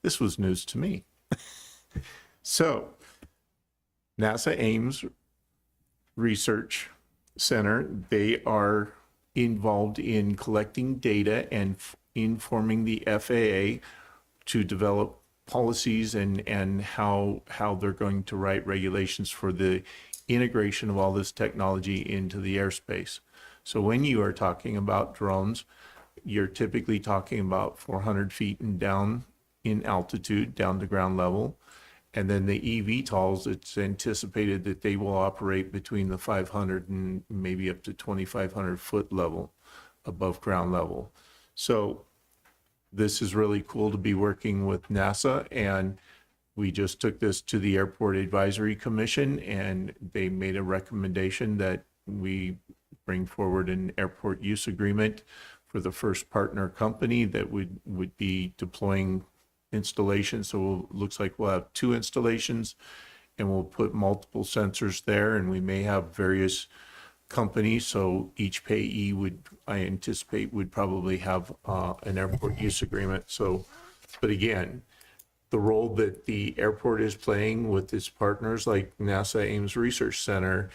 This was news to me. So, NASA Ames Research Center, they are involved in collecting data and informing the FAA to develop policies and how they're going to write regulations for the integration of all this technology into the airspace. So when you are talking about drones, you're typically talking about 400 feet and down in altitude, down to ground level. And then the eVTOLs, it's anticipated that they will operate between the 500 and maybe up to 2,500 foot level above ground level. So this is really cool to be working with NASA, and we just took this to the Airport Advisory Commission, and they made a recommendation that we bring forward an airport use agreement for the first partner company that would be deploying installations. So it looks like we'll have 2 installations, and we'll put multiple sensors there, and we may have various companies. So each payee I anticipate would probably have an airport use agreement. So, but again, the role that the airport is playing with its partners like NASA Ames Research Center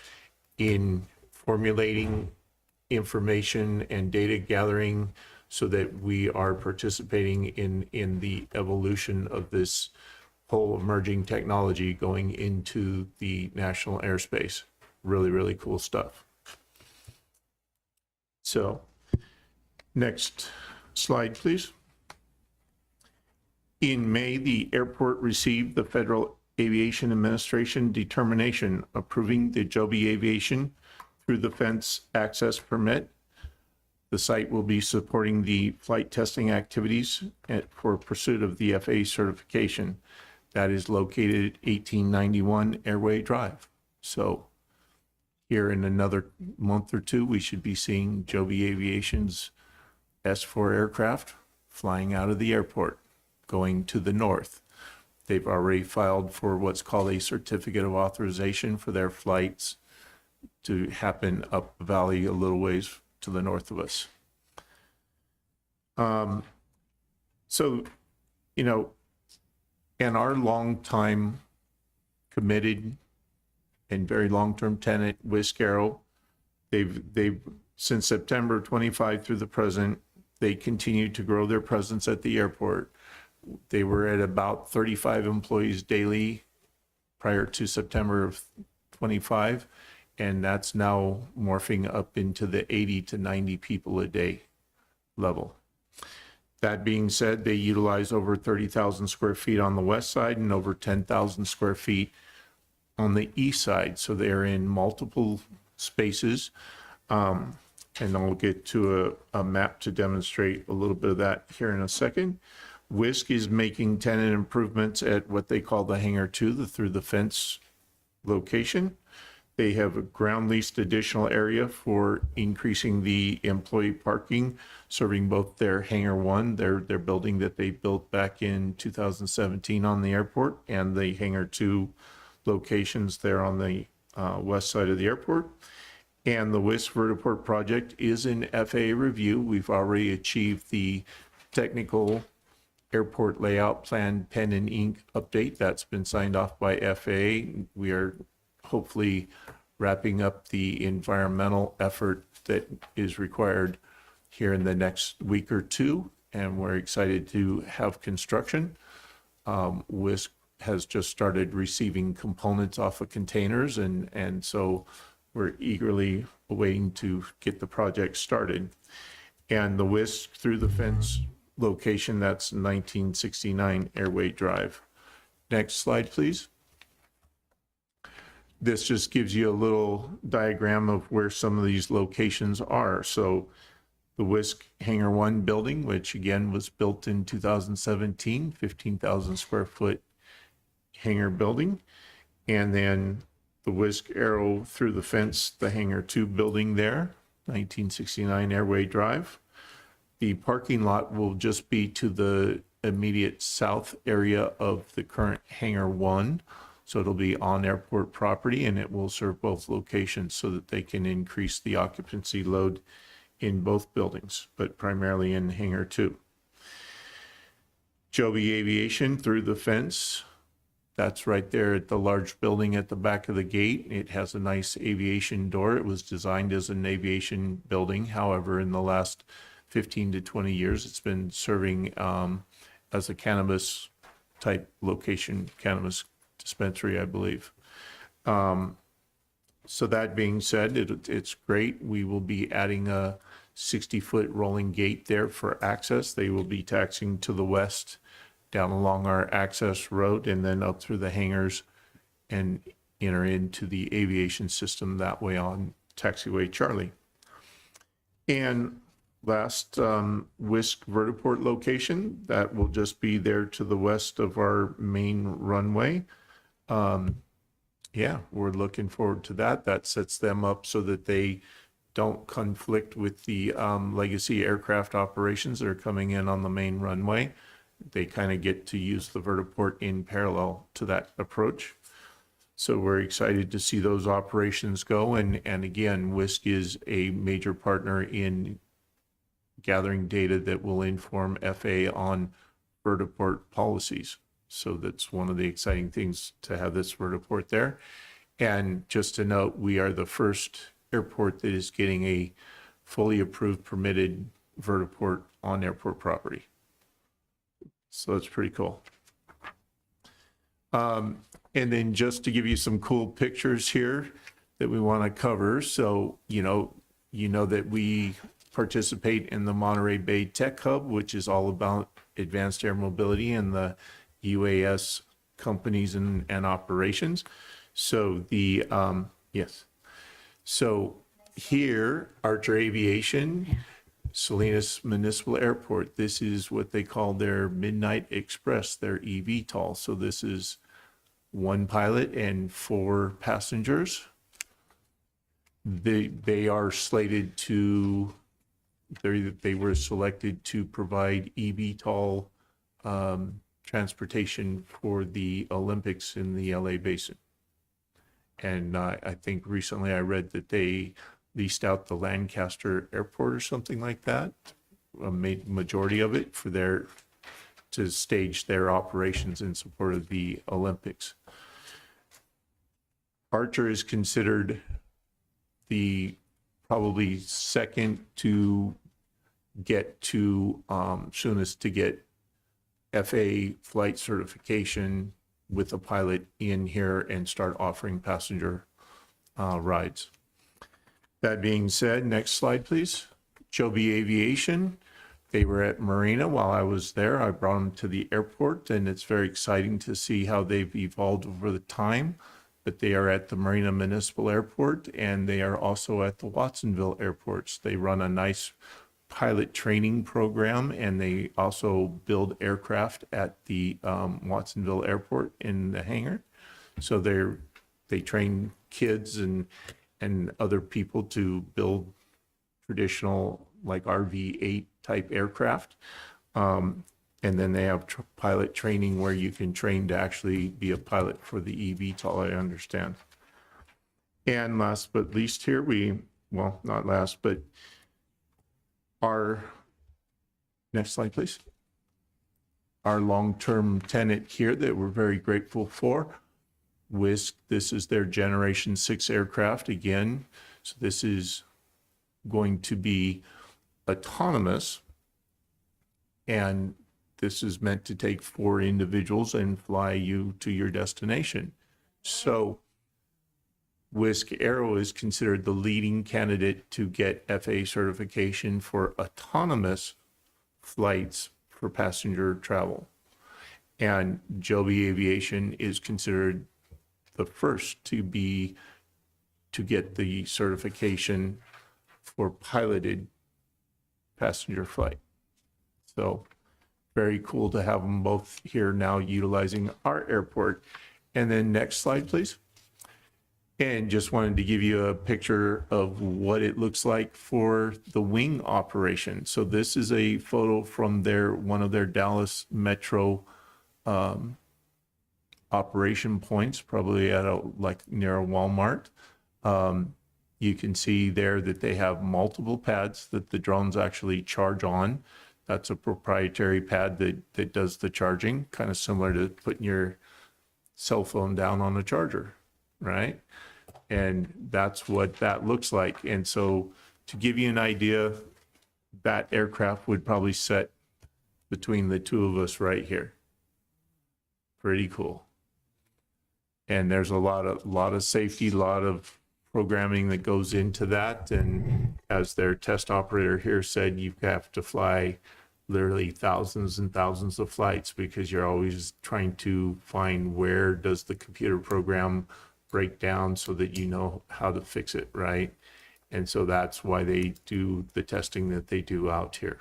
in formulating information and data gathering so that we are participating in the evolution of this whole emerging technology going into the national airspace. Really, really cool stuff. So, next slide, please. In May, the airport received the Federal Aviation Administration determination approving the Joby Aviation through the fence access permit. The site will be supporting the flight testing activities for pursuit of the FAA certification. That is located at 1891 Airway Drive. So here in another month or two, we should be seeing Joby Aviation's S4 aircraft flying out of the airport, going to the north. They've already filed for what's called a certificate of authorization for their flights to happen up the valley a little ways to the north of us. So, you know, and our longtime committed and very long-term tenant, Whisk Aero, they've since September 25 through the present, they continued to grow their presence at the airport. They were at about 35 employees daily prior to September of 25, and that's now morphing up into the 80 to 90 people a day level. That being said, they utilize over 30,000 square feet on the west side and over 10,000 square feet on the east side. So they're in multiple spaces. And I'll get to a map to demonstrate a little bit of that here in a second. Whisk is making tenant improvements at what they call the Hangar 2, the through the fence location. They have a ground leased additional area for increasing the employee parking, serving both their Hangar 1, their building that they built back in 2017 on the airport, and the Hangar 2 locations there on the west side of the airport. And the Whisk Vertiport project is in FAA review. We've already achieved the technical airport layout plan pen and ink update. That's been signed off by FAA. We are hopefully wrapping up the environmental effort that is required here in the next week or two, and we're excited to have construction. Whisk has just started receiving components off of containers, and so we're eagerly waiting to get the project started. And the Whisk through the fence location, that's 1969 Airway Drive. Next slide, please. This just gives you a little diagram of where some of these locations are. So the Whisk Hangar 1 building, which again was built in 2017, 15,000 square foot hangar building. And then the Whisk Aero through the fence, the Hangar 2 building there, 1969 Airway Drive. The parking lot will just be to the immediate south area of the current Hangar 1. So it'll be on airport property, and it will serve both locations so that they can increase the occupancy load in both buildings, but primarily in Hangar 2. Joby Aviation through the fence, that's right there at the large building at the back of the gate. It has a nice aviation door. It was designed as an aviation building. However, in the last 15 to 20 years, it's been serving as a cannabis type location, cannabis dispensary, I believe. So that being said, it's great. We will be adding a 60-foot rolling gate there for access. They will be taxiing to the west down along our access road and then up through the hangars and enter into the aviation system that way on taxiway Charlie. And last, Whisk Vertiport location, that will just be there to the west of our main runway. Yeah, we're looking forward to that. That sets them up so that they don't conflict with the legacy aircraft operations that are coming in on the main runway. They kind of get to use the vertiport in parallel to that approach. So we're excited to see those operations go. And again, Whisk is a major partner in gathering data that will inform FAA on vertiport policies. So that's one of the exciting things to have this vertiport there. And just to note, we are the first airport that is getting a fully approved, permitted vertiport on airport property. So that's pretty cool. And then just to give you some cool pictures here that we want to cover. So, you know that we participate in the Monterey Bay Tech Hub, which is all about advanced air mobility and the UAS companies and operations. So the, yes. So here, Archer Aviation, Salinas Municipal Airport, this is what they call their Midnight Express, their eVTOL. So this is 1 pilot and 4 passengers. They are slated to, they were selected to provide eVTOL transportation for the Olympics in the LA Basin. And I think recently I read that they leased out the Lancaster Airport or something like that, a majority of it to stage their operations in support of the Olympics. Archer is considered the probably second to get to, soonest to get FAA flight certification with a pilot in here and start offering passenger rides. That being said, next slide, please. Joby Aviation, they were at Marina while I was there. I brought them to the airport, and it's very exciting to see how they've evolved over the time. But they are at the Marina Municipal Airport, and they are also at the Watsonville airports. They run a nice pilot training program, and they also build aircraft at the Watsonville Airport in the hangar. So they train kids and other people to build traditional like RV-8 type aircraft. And then they have pilot training where you can train to actually be a pilot for the eVTOL, I understand. And last but least here, well, not last, but our, next slide, please. Our long-term tenant here that we're very grateful for, Whisk, this is their Generation 6 aircraft again. So this is going to be autonomous, and this is meant to take 4 individuals and fly you to your destination. So Whisk Aero is considered the leading candidate to get FAA certification for autonomous flights for passenger travel. And Joby Aviation is considered the first to get the certification for piloted passenger flight. So very cool to have them both here now utilizing our airport. And then next slide, please. And just wanted to give you a picture of what it looks like for the wing operation. So this is a photo from one of their Dallas Metro operation points, probably at near a Walmart. You can see there that they have multiple pads that the drones actually charge on. That's a proprietary pad that does the charging, kind of similar to putting your cell phone down on a charger, right? And that's what that looks like. And so to give you an idea, that aircraft would probably set between the two of us right here. Pretty cool. And there's a lot of safety, a lot of programming that goes into that. And as their test operator here said, you have to fly literally thousands and thousands of flights because you're always trying to find where does the computer program break down so that you know how to fix it, right? And so that's why they do the testing that they do out here.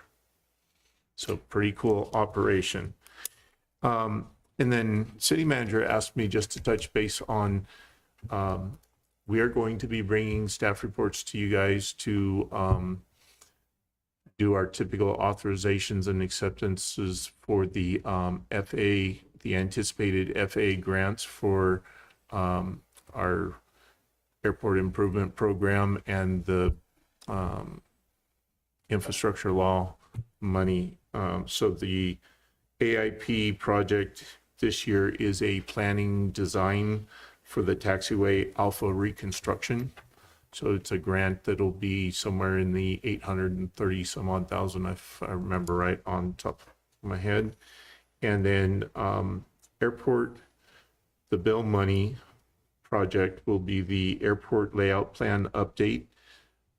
So pretty cool operation. And then city manager asked me just to touch base on, we are going to be bringing staff reports to you guys to do our typical authorizations and acceptances for the FA, the anticipated FA grants for our airport improvement program and the infrastructure law money. So the AIP project this year is a planning design for the taxiway alpha reconstruction. So it's a grant that'll be somewhere in the 830 some odd thousand, if I remember right on top of my head. And then airport, the bill money project will be the airport layout plan update,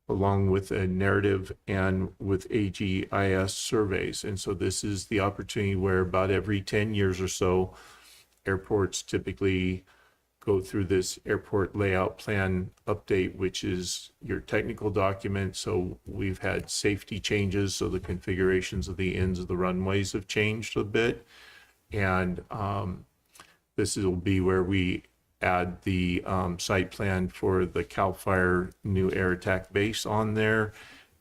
along with a narrative and with AGIS surveys. And so this is the opportunity where about every 10 years or so, airports typically go through this airport layout plan update, which is your technical document. So we've had safety changes, so the configurations of the ends of the runways have changed a bit. And this will be where we add the site plan for the CAL FIRE new air attack base on there,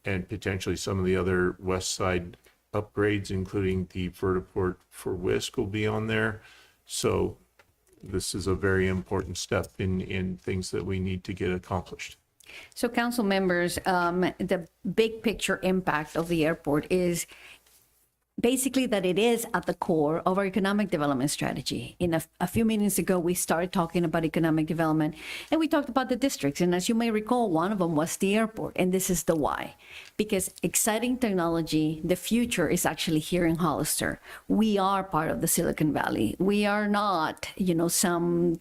and potentially some of the other west side upgrades, including the vertiport for WISC will be on there. So this is a very important step in things that we need to get accomplished. So council members, the big picture impact of the airport is basically that it is at the core of our economic development strategy. In a few minutes ago, we started talking about economic development, and we talked about the districts. And as you may recall, one of them was the airport, and this is the why. Because exciting technology, the future is actually here in Hollister. We are part of the Silicon Valley. We are not, some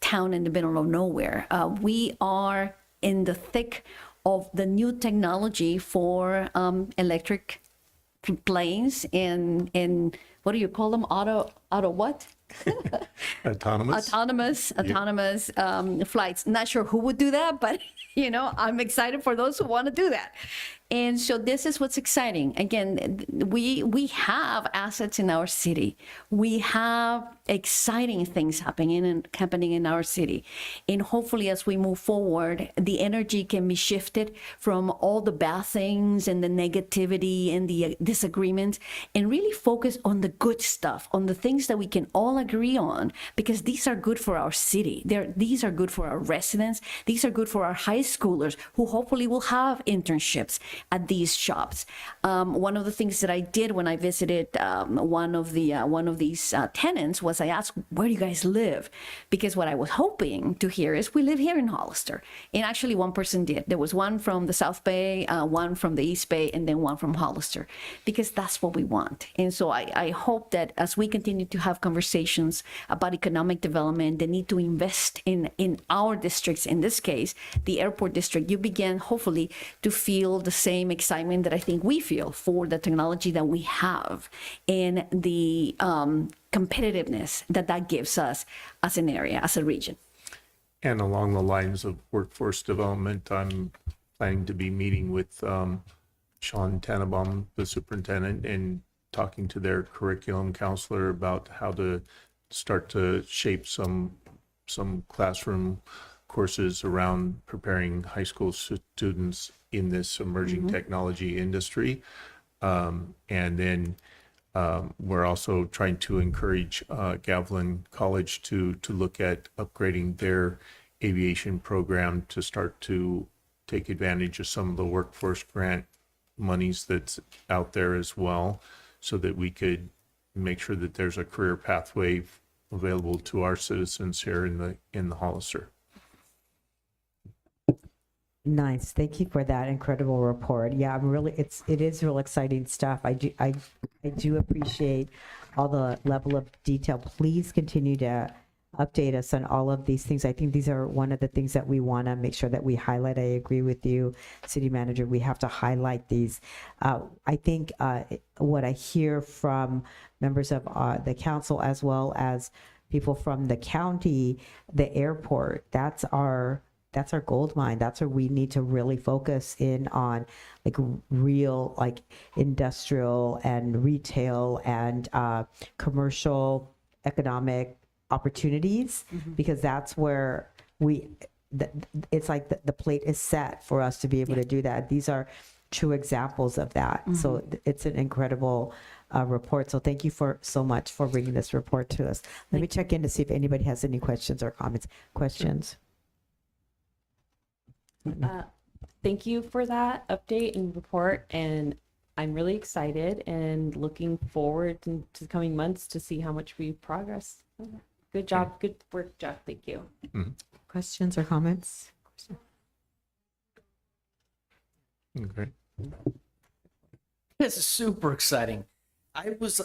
town in the middle of nowhere. We are in the thick of the new technology for electric planes and what do you call them? Auto what? Autonomous. Autonomous flights. Not sure who would do that, but I'm excited for those who want to do that. And so this is what's exciting. Again, we have assets in our city. We have exciting things happening in our city. And hopefully as we move forward, the energy can be shifted from all the bad things and the negativity and the disagreements, and really focus on the good stuff, on the things that we can all agree on, because these are good for our city. These are good for our residents. These are good for our high schoolers who hopefully will have internships at these shops. One of the things that I did when I visited one of these tenants was I asked, where do you guys live? Because what I was hoping to hear is, we live here in Hollister. And actually one person did. There was one from the South Bay, one from the East Bay, and then one from Hollister, because that's what we want. And so I hope that as we continue to have conversations about economic development, the need to invest in our districts, in this case, the airport district, you begin hopefully to feel the same excitement that I think we feel for the technology that we have and the competitiveness that gives us as an area, as a region. And along the lines of workforce development, I'm planning to be meeting with Sean Tannenbaum, the superintendent, and talking to their curriculum counselor about how to start to shape some classroom courses around preparing high school students in this emerging technology industry. And then we're also trying to encourage Gavilan College to look at upgrading their aviation program to start to take advantage of some of the workforce grant monies that's out there as well, so that we could make sure that there's a career pathway available to our citizens here in the Hollister. Nice. Thank you for that incredible report. Yeah, it is real exciting stuff. I do appreciate all the level of detail. Please continue to update us on all of these things. I think these are one of the things that we want to make sure that we highlight. I agree with you, City Manager. We have to highlight these. I think what I hear from members of the council as well as people from the county, the airport, that's our gold mine. That's where we need to really focus in on, like, real, like, industrial and retail and commercial economic opportunities, because that's where it's like the plate is set for us to be able to do that. These are true examples of that. So it's an incredible report. So thank you so much for bringing this report to us. Let me check in to see if anybody has any questions or comments. Questions? Thank you for that update and report, and I'm really excited and looking forward to the coming months to see how much we progress. Good job, good work, Jeff. Thank you. Questions or comments? Okay. This is super exciting. I was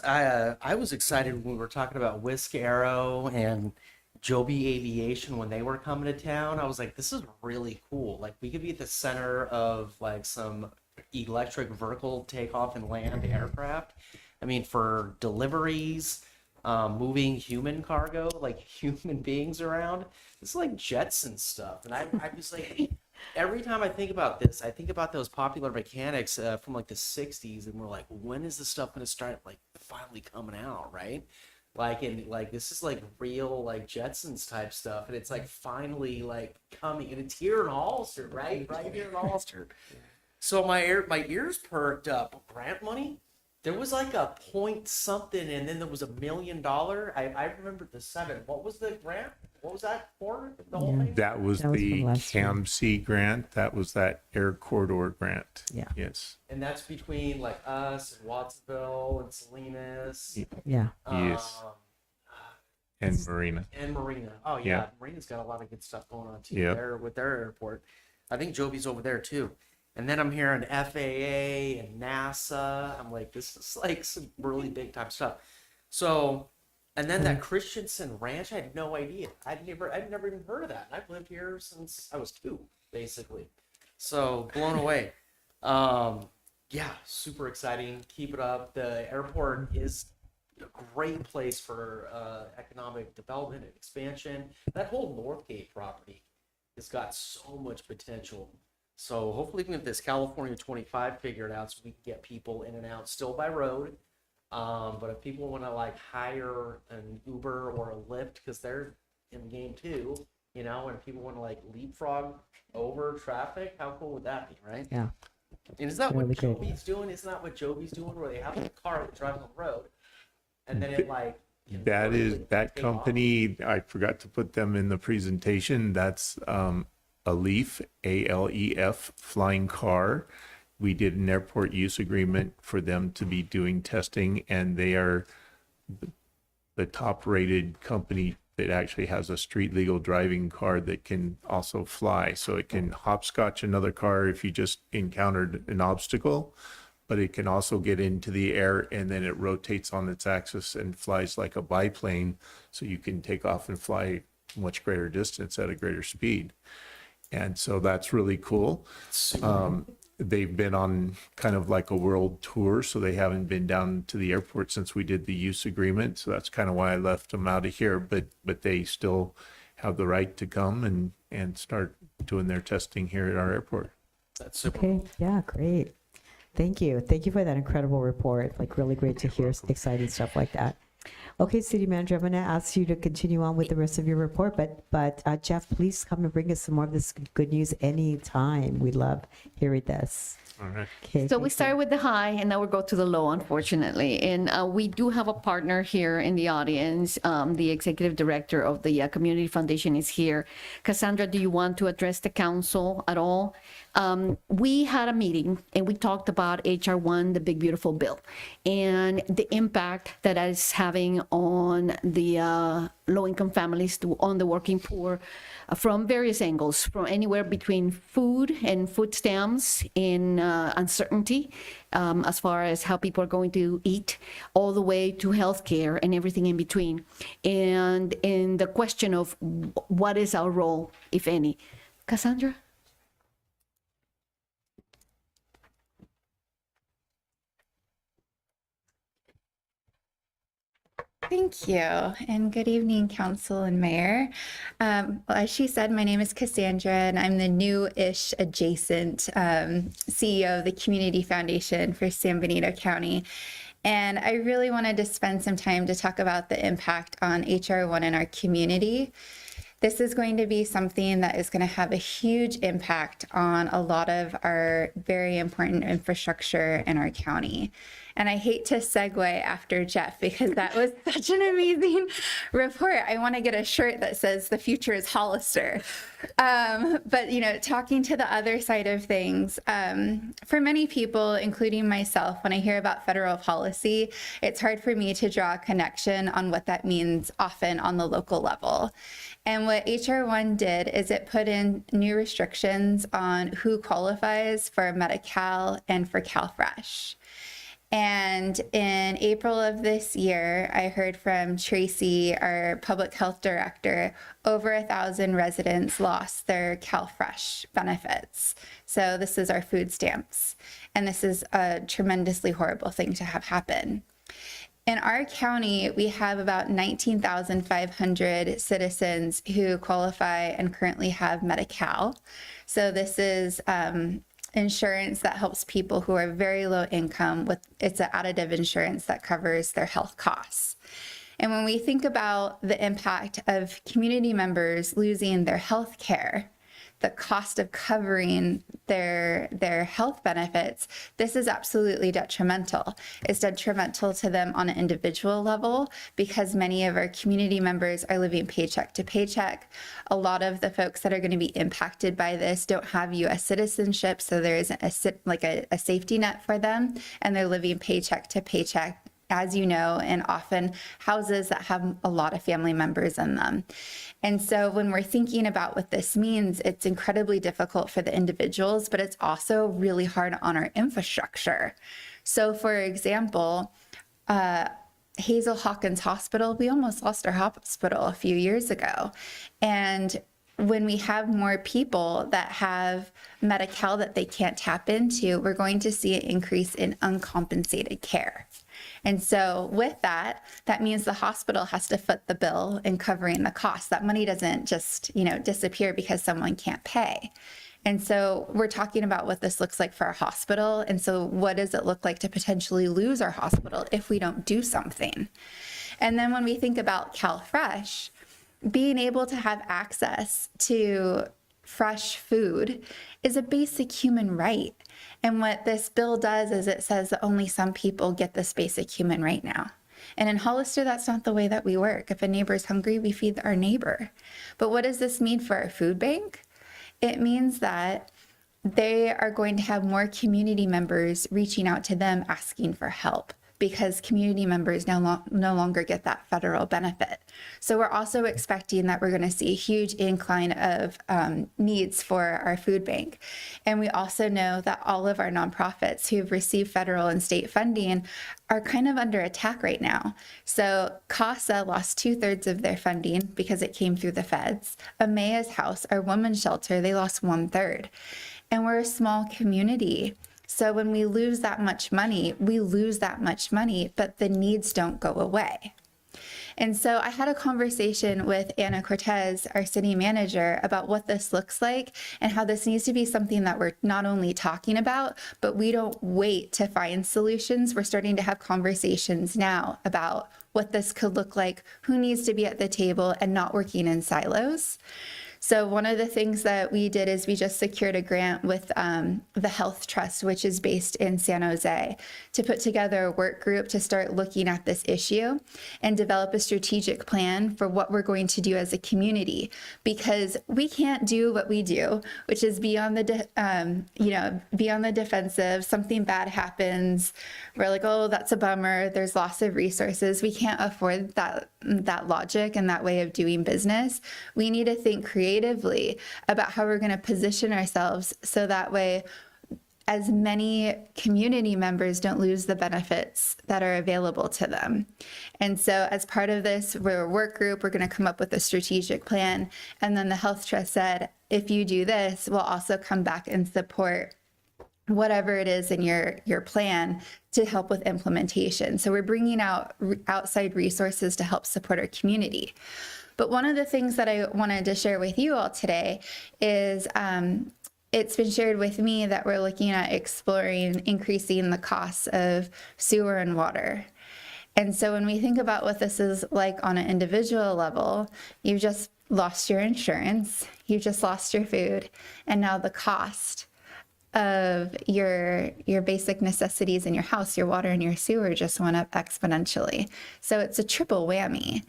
excited when we were talking about Whisk Arrow and Joby Aviation when they were coming to town. I was like, this is really cool. Like, we could be at the center of like some electric vertical takeoff and land aircraft. I mean, for deliveries, moving human cargo, like human beings around. This is like Jetson stuff. And I was like, every time I think about this, I think about those popular mechanics from like the 60s, and we're like, when is this stuff going to start like finally coming out, right? Like, and like, this is like real like Jetsons type stuff, and it's like finally like coming, and it's here in Hollister, right here in Hollister. So my ears perked up. Grant money? There was like a point something, and then there was $1 million. I remember the 7. What was the grant? What was that for? The whole thing? That was the CAMC grant. That was that air corridor grant. Yeah. Yes. And that's between like us and Watsonville and Salinas. Yeah. Yes. And Marina. And Marina. Oh yeah. Yeah. Marina's got a lot of good stuff going on too Yep. there with their airport. I think Joby's over there too. And then I'm hearing FAA and NASA. I'm like, this is like some really big time stuff. So, and then that Christensen Ranch, I had no idea. I'd never even heard of that. And I've lived here since I was 2, basically. So blown away. Yeah, super exciting. Keep it up. The airport is a great place for economic development and expansion. That whole Northgate property has got so much potential. So hopefully we can get this California 25 figured out so we can get people in and out still by road. But if people want to like hire an Uber or a Lyft, because they're in the game too, you know, and people want to like leapfrog over traffic, how cool would that be, right? Yeah. And is that Really what great. Joby's doing? Isn't that what Joby's doing, where they have a car that drives on the road, and then it like That is that take off? company. I forgot to put them in the presentation. That's Alef, ALEF Flying Car. We did an airport use agreement for them to be doing testing, and they are the top rated company that actually has a street legal driving car that can also fly. So it can hopscotch another car if you just encountered an obstacle, but it can also get into the air, and then it rotates on its axis and flies like a biplane. So you can take off and fly much greater distance at a greater speed. And so that's really cool. They've been on kind of like a world tour, so they haven't been down to the airport since we did the use agreement. So that's kind of why I left them out of here. But they still have the right to come and start doing their testing here at our airport. That's super. Okay. Yeah, great. Thank you. Thank you for that incredible report. Like, really great to hear exciting stuff like that. Okay, City Manager, I'm going to ask you to continue on with the rest of your report, but Jeff, please come and bring us some more of this good news anytime. We love hearing this. All right. Okay. So we started with the high, and now we'll go to the low, unfortunately. And we do have a partner here in the audience. The executive director of the Community Foundation is here. Cassandra, do you want to address the council at all? We had a meeting and we talked about HR1, the big beautiful bill, and the impact that is having on the low-income families, on the working poor, from various angles, from anywhere between food and food stamps and uncertainty as far as how people are going to eat, all the way to healthcare and everything in between. And in the question of what is our role, if any. Cassandra? Thank you, and good evening, Council and Mayor. Well, as she said, my name is Cassandra, and I'm the new-ish adjacent CEO of the Community Foundation for San Benito County. And I really wanted to spend some time to talk about the impact on HR1 in our community. This is going to be something that is going to have a huge impact on a lot of our very important infrastructure in our county. And I hate to segue after Jeff because that was such an amazing report. I want to get a shirt that says the future is Hollister. But, you know, talking to the other side of things, for many people, including myself, when I hear about federal policy, it's hard for me to draw a connection on what that means often on the local level. And what HR1 did is it put in new restrictions on who qualifies for Medi-Cal and for CalFresh. And in April of this year, I heard from Tracy, our public health director, over 1,000 residents lost their CalFresh benefits. So this is our food stamps. And this is a tremendously horrible thing to have happen. In our county, we have about 19,500 citizens who qualify and currently have Medi-Cal. So this is insurance that helps people who are very low income with, it's an additive insurance that covers their health costs. And when we think about the impact of community members losing their health care, the cost of covering their health benefits, this is absolutely detrimental. It's detrimental to them on an individual level because many of our community members are living paycheck to paycheck. A lot of the folks that are going to be impacted by this don't have U.S. citizenship, so there isn't a safety net for them, and they're living paycheck to paycheck, as you know, and often houses that have a lot of family members in them. And so when we're thinking about what this means, it's incredibly difficult for the individuals, but it's also really hard on our infrastructure. So for example, Hazel Hawkins Hospital, we almost lost our hospital a few years ago. And when we have more people that have Medi-Cal that they can't tap into, we're going to see an increase in uncompensated care. And so with that, that means the hospital has to foot the bill in covering the cost. That money doesn't just, disappear because someone can't pay. And so we're talking about what this looks like for our hospital. And so what does it look like to potentially lose our hospital if we don't do something? And then when we think about CalFresh, being able to have access to fresh food is a basic human right. And what this bill does is it says that only some people get this basic human right now. And in Hollister, that's not the way that we work. If a neighbor is hungry, we feed our neighbor. But what does this mean for our food bank? It means that they are going to have more community members reaching out to them asking for help, because community members no longer get that federal benefit. So we're also expecting that we're going to see a huge incline of needs for our food bank. And we also know that all of our nonprofits who have received federal and state funding are kind of under attack right now. So CASA lost 2/3 of their funding because it came through the feds. Amea's House, our women's shelter, they lost 1/3. And we're a small community. So when we lose that much money, we lose that much money, but the needs don't go away. And so I had a conversation with Ana Cortez, our city manager, about what this looks like and how this needs to be something that we're not only talking about, but we don't wait to find solutions. We're starting to have conversations now about what this could look like, who needs to be at the table, and not working in silos. So one of the things that we did is we just secured a grant with the Health Trust, which is based in San Jose, to put together a work group to start looking at this issue and develop a strategic plan for what we're going to do as a community, because we can't do what we do, which is be on the be on the defensive. Something bad happens, we're like, oh, that's a bummer. There's loss of resources. We can't afford that logic and that way of doing business. We need to think creatively about how we're going to position ourselves so that way as many community members don't lose the benefits that are available to them. And so as part of this, we're a work group, we're going to come up with a strategic plan. And then the Health Trust said, if you do this, we'll also come back and support whatever it is in your plan to help with implementation. So we're bringing out outside resources to help support our community. But one of the things that I wanted to share with you all today is it's been shared with me that we're looking at exploring increasing the costs of sewer and water. And so when we think about what this is like on an individual level, you've just lost your insurance, you've just lost your food, and now the cost of your basic necessities in your house, your water and your sewer just went up exponentially. So it's a triple whammy.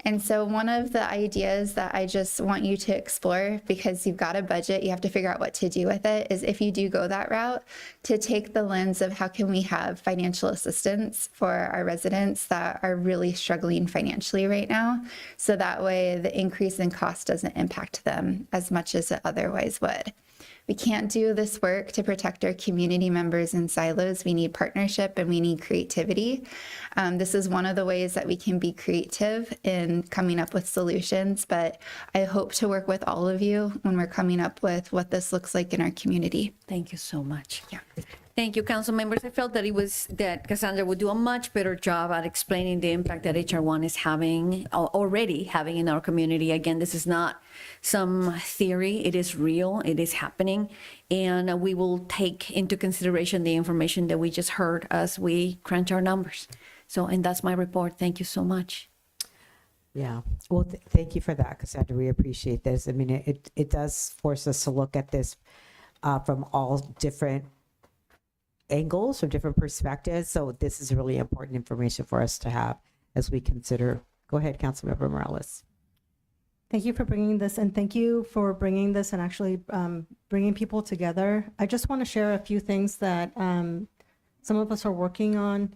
And so one of the ideas that I just want you to explore, because you've got a budget, you have to figure out what to do with it, is if you do go that route, to take the lens of how can we have financial assistance for our residents that are really struggling financially right now. So that way the increase in cost doesn't impact them as much as it otherwise would. We can't do this work to protect our community members in silos. We need partnership and we need creativity. This is one of the ways that we can be creative in coming up with solutions, but I hope to work with all of you when we're coming up with what this looks like in our community. Thank you so much. Yeah. Thank you, council members. I felt that Cassandra would do a much better job at explaining the impact that HR1 is already having in our community. Again, this is not some theory. It is real. It is happening. And we will take into consideration the information that we just heard as we crunch our numbers. And that's my report. Thank you so much. Yeah. Well, thank you for that, Cassandra. We appreciate this. I mean, it does force us to look at this from all different angles, from different perspectives. So this is really important information for us to have as we consider. Go ahead, Councilmember Morales. Thank you for bringing this, and thank you for bringing this and actually bringing people together. I just want to share a few things that some of us are working on.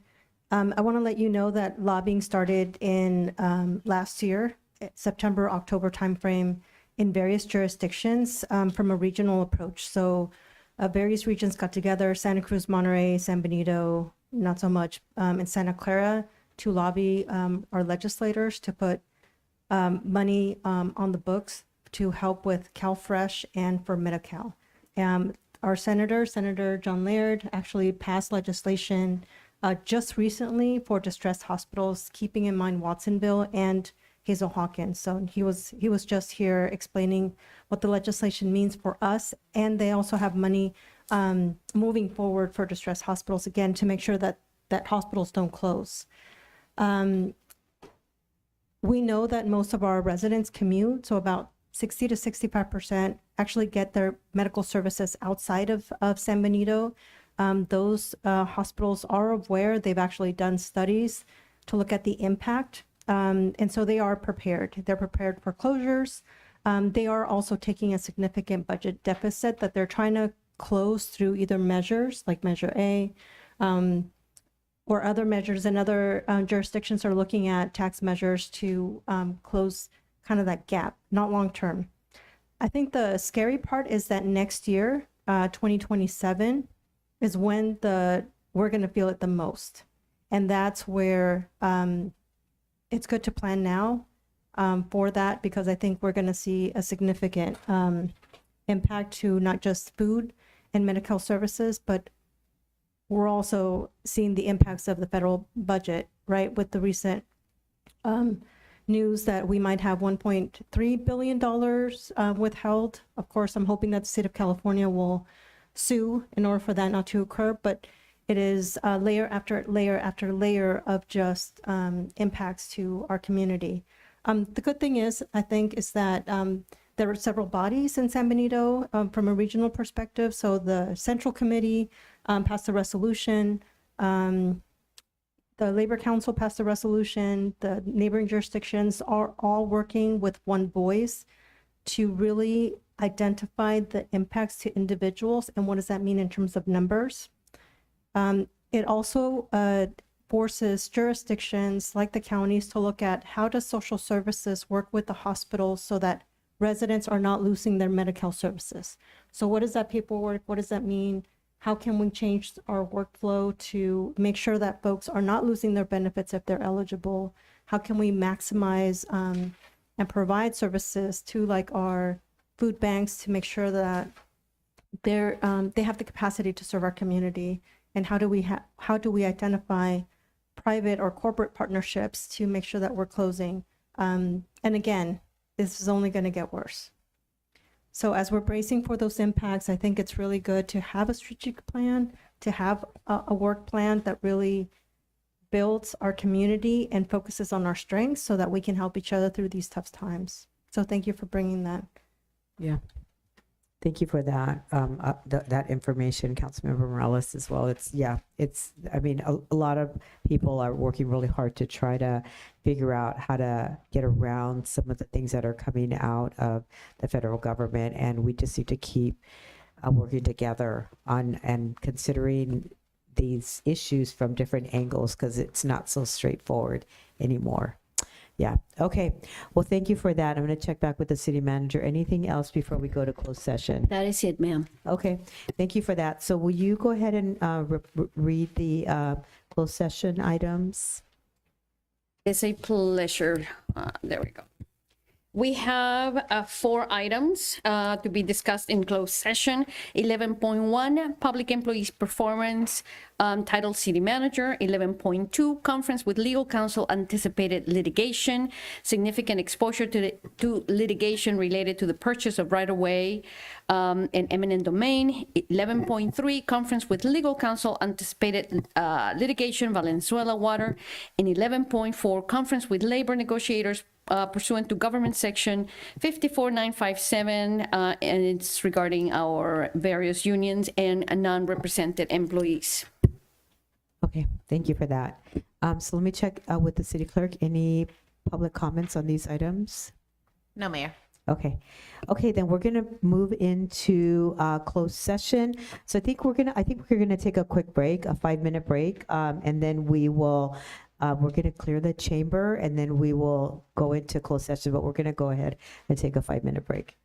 I want to let you know that lobbying started in last year, September, October timeframe, in various jurisdictions from a regional approach. So various regions got together, Santa Cruz, Monterey, San Benito, not so much, in Santa Clara, to lobby our legislators to put money on the books to help with CalFresh and for Medi-Cal. Our Senator John Laird, actually passed legislation just recently for distressed hospitals, keeping in mind Watsonville and Hazel Hawkins. So he was just here explaining what the legislation means for us, and they also have money moving forward for distressed hospitals, again, to make sure that hospitals don't close. We know that most of our residents commute, so about 60 to 65% actually get their medical services outside of San Benito. Those hospitals are aware. They've actually done studies to look at the impact. And so they are prepared. They're prepared for closures. They are also taking a significant budget deficit that they're trying to close through either measures like Measure A or other measures, and other jurisdictions are looking at tax measures to close kind of that gap, not long term. I think the scary part is that next year, 2027, is when we're going to feel it the most. And that's where it's good to plan now for that, because I think we're going to see a significant impact to not just food and medical services, but we're also seeing the impacts of the federal budget, right? With the recent news that we might have $1.3 billion withheld. Of course, I'm hoping that the state of California will sue in order for that not to occur, but it is layer after layer after layer of just impacts to our community. The good thing is, I think, is that there are several bodies in San Benito from a regional perspective. So the Central Committee passed a resolution. The Labor Council passed a resolution. The neighboring jurisdictions are all working with one voice to really identify the impacts to individuals and what does that mean in terms of numbers. It also forces jurisdictions like the counties to look at how does social services work with the hospitals so that residents are not losing their Medi-Cal services. So what is that paperwork? What does that mean? How can we change our workflow to make sure that folks are not losing their benefits if they're eligible? How can we maximize and provide services to like our food banks to make sure that they have the capacity to serve our community? And how do we identify private or corporate partnerships to make sure that we're closing? And again, this is only going to get worse. So as we're bracing for those impacts, I think it's really good to have a strategic plan, to have a work plan that really builds our community and focuses on our strengths so that we can help each other through these tough times. So thank you for bringing that. Yeah. Thank you for that, that information, Councilmember Morales, as well. I mean, a lot of people are working really hard to try to figure out how to get around some of the things that are coming out of the federal government. And we just need to keep working together on and considering these issues from different angles because it's not so straightforward anymore. Yeah. Okay. Well, thank you for that. I'm going to check back with the city manager. Anything else before we go to closed session? That is it, ma'am. Okay. Thank you for that. So will you go ahead and read the closed session items? It's a pleasure. There we go. We have 4 items to be discussed in closed session. 11.1, public employees performance, title city manager. 11.2, conference with legal counsel, anticipated litigation, significant exposure to litigation related to the purchase of right-of-way and eminent domain. 11.3, conference with legal counsel, anticipated litigation, Valenzuela water. And 11.4, conference with labor negotiators pursuant to government section 54957, and it's regarding our various unions and non-represented employees. Okay. Thank you for that. So let me check with the city clerk. Any public comments on these items? No, Mayor. Okay. Okay, then we're going to move into closed session. So I think we're going to take a quick break, a 5-minute break, and then we're going to clear the chamber and then we will go into closed session, but we're going to go ahead and take a 5-minute break.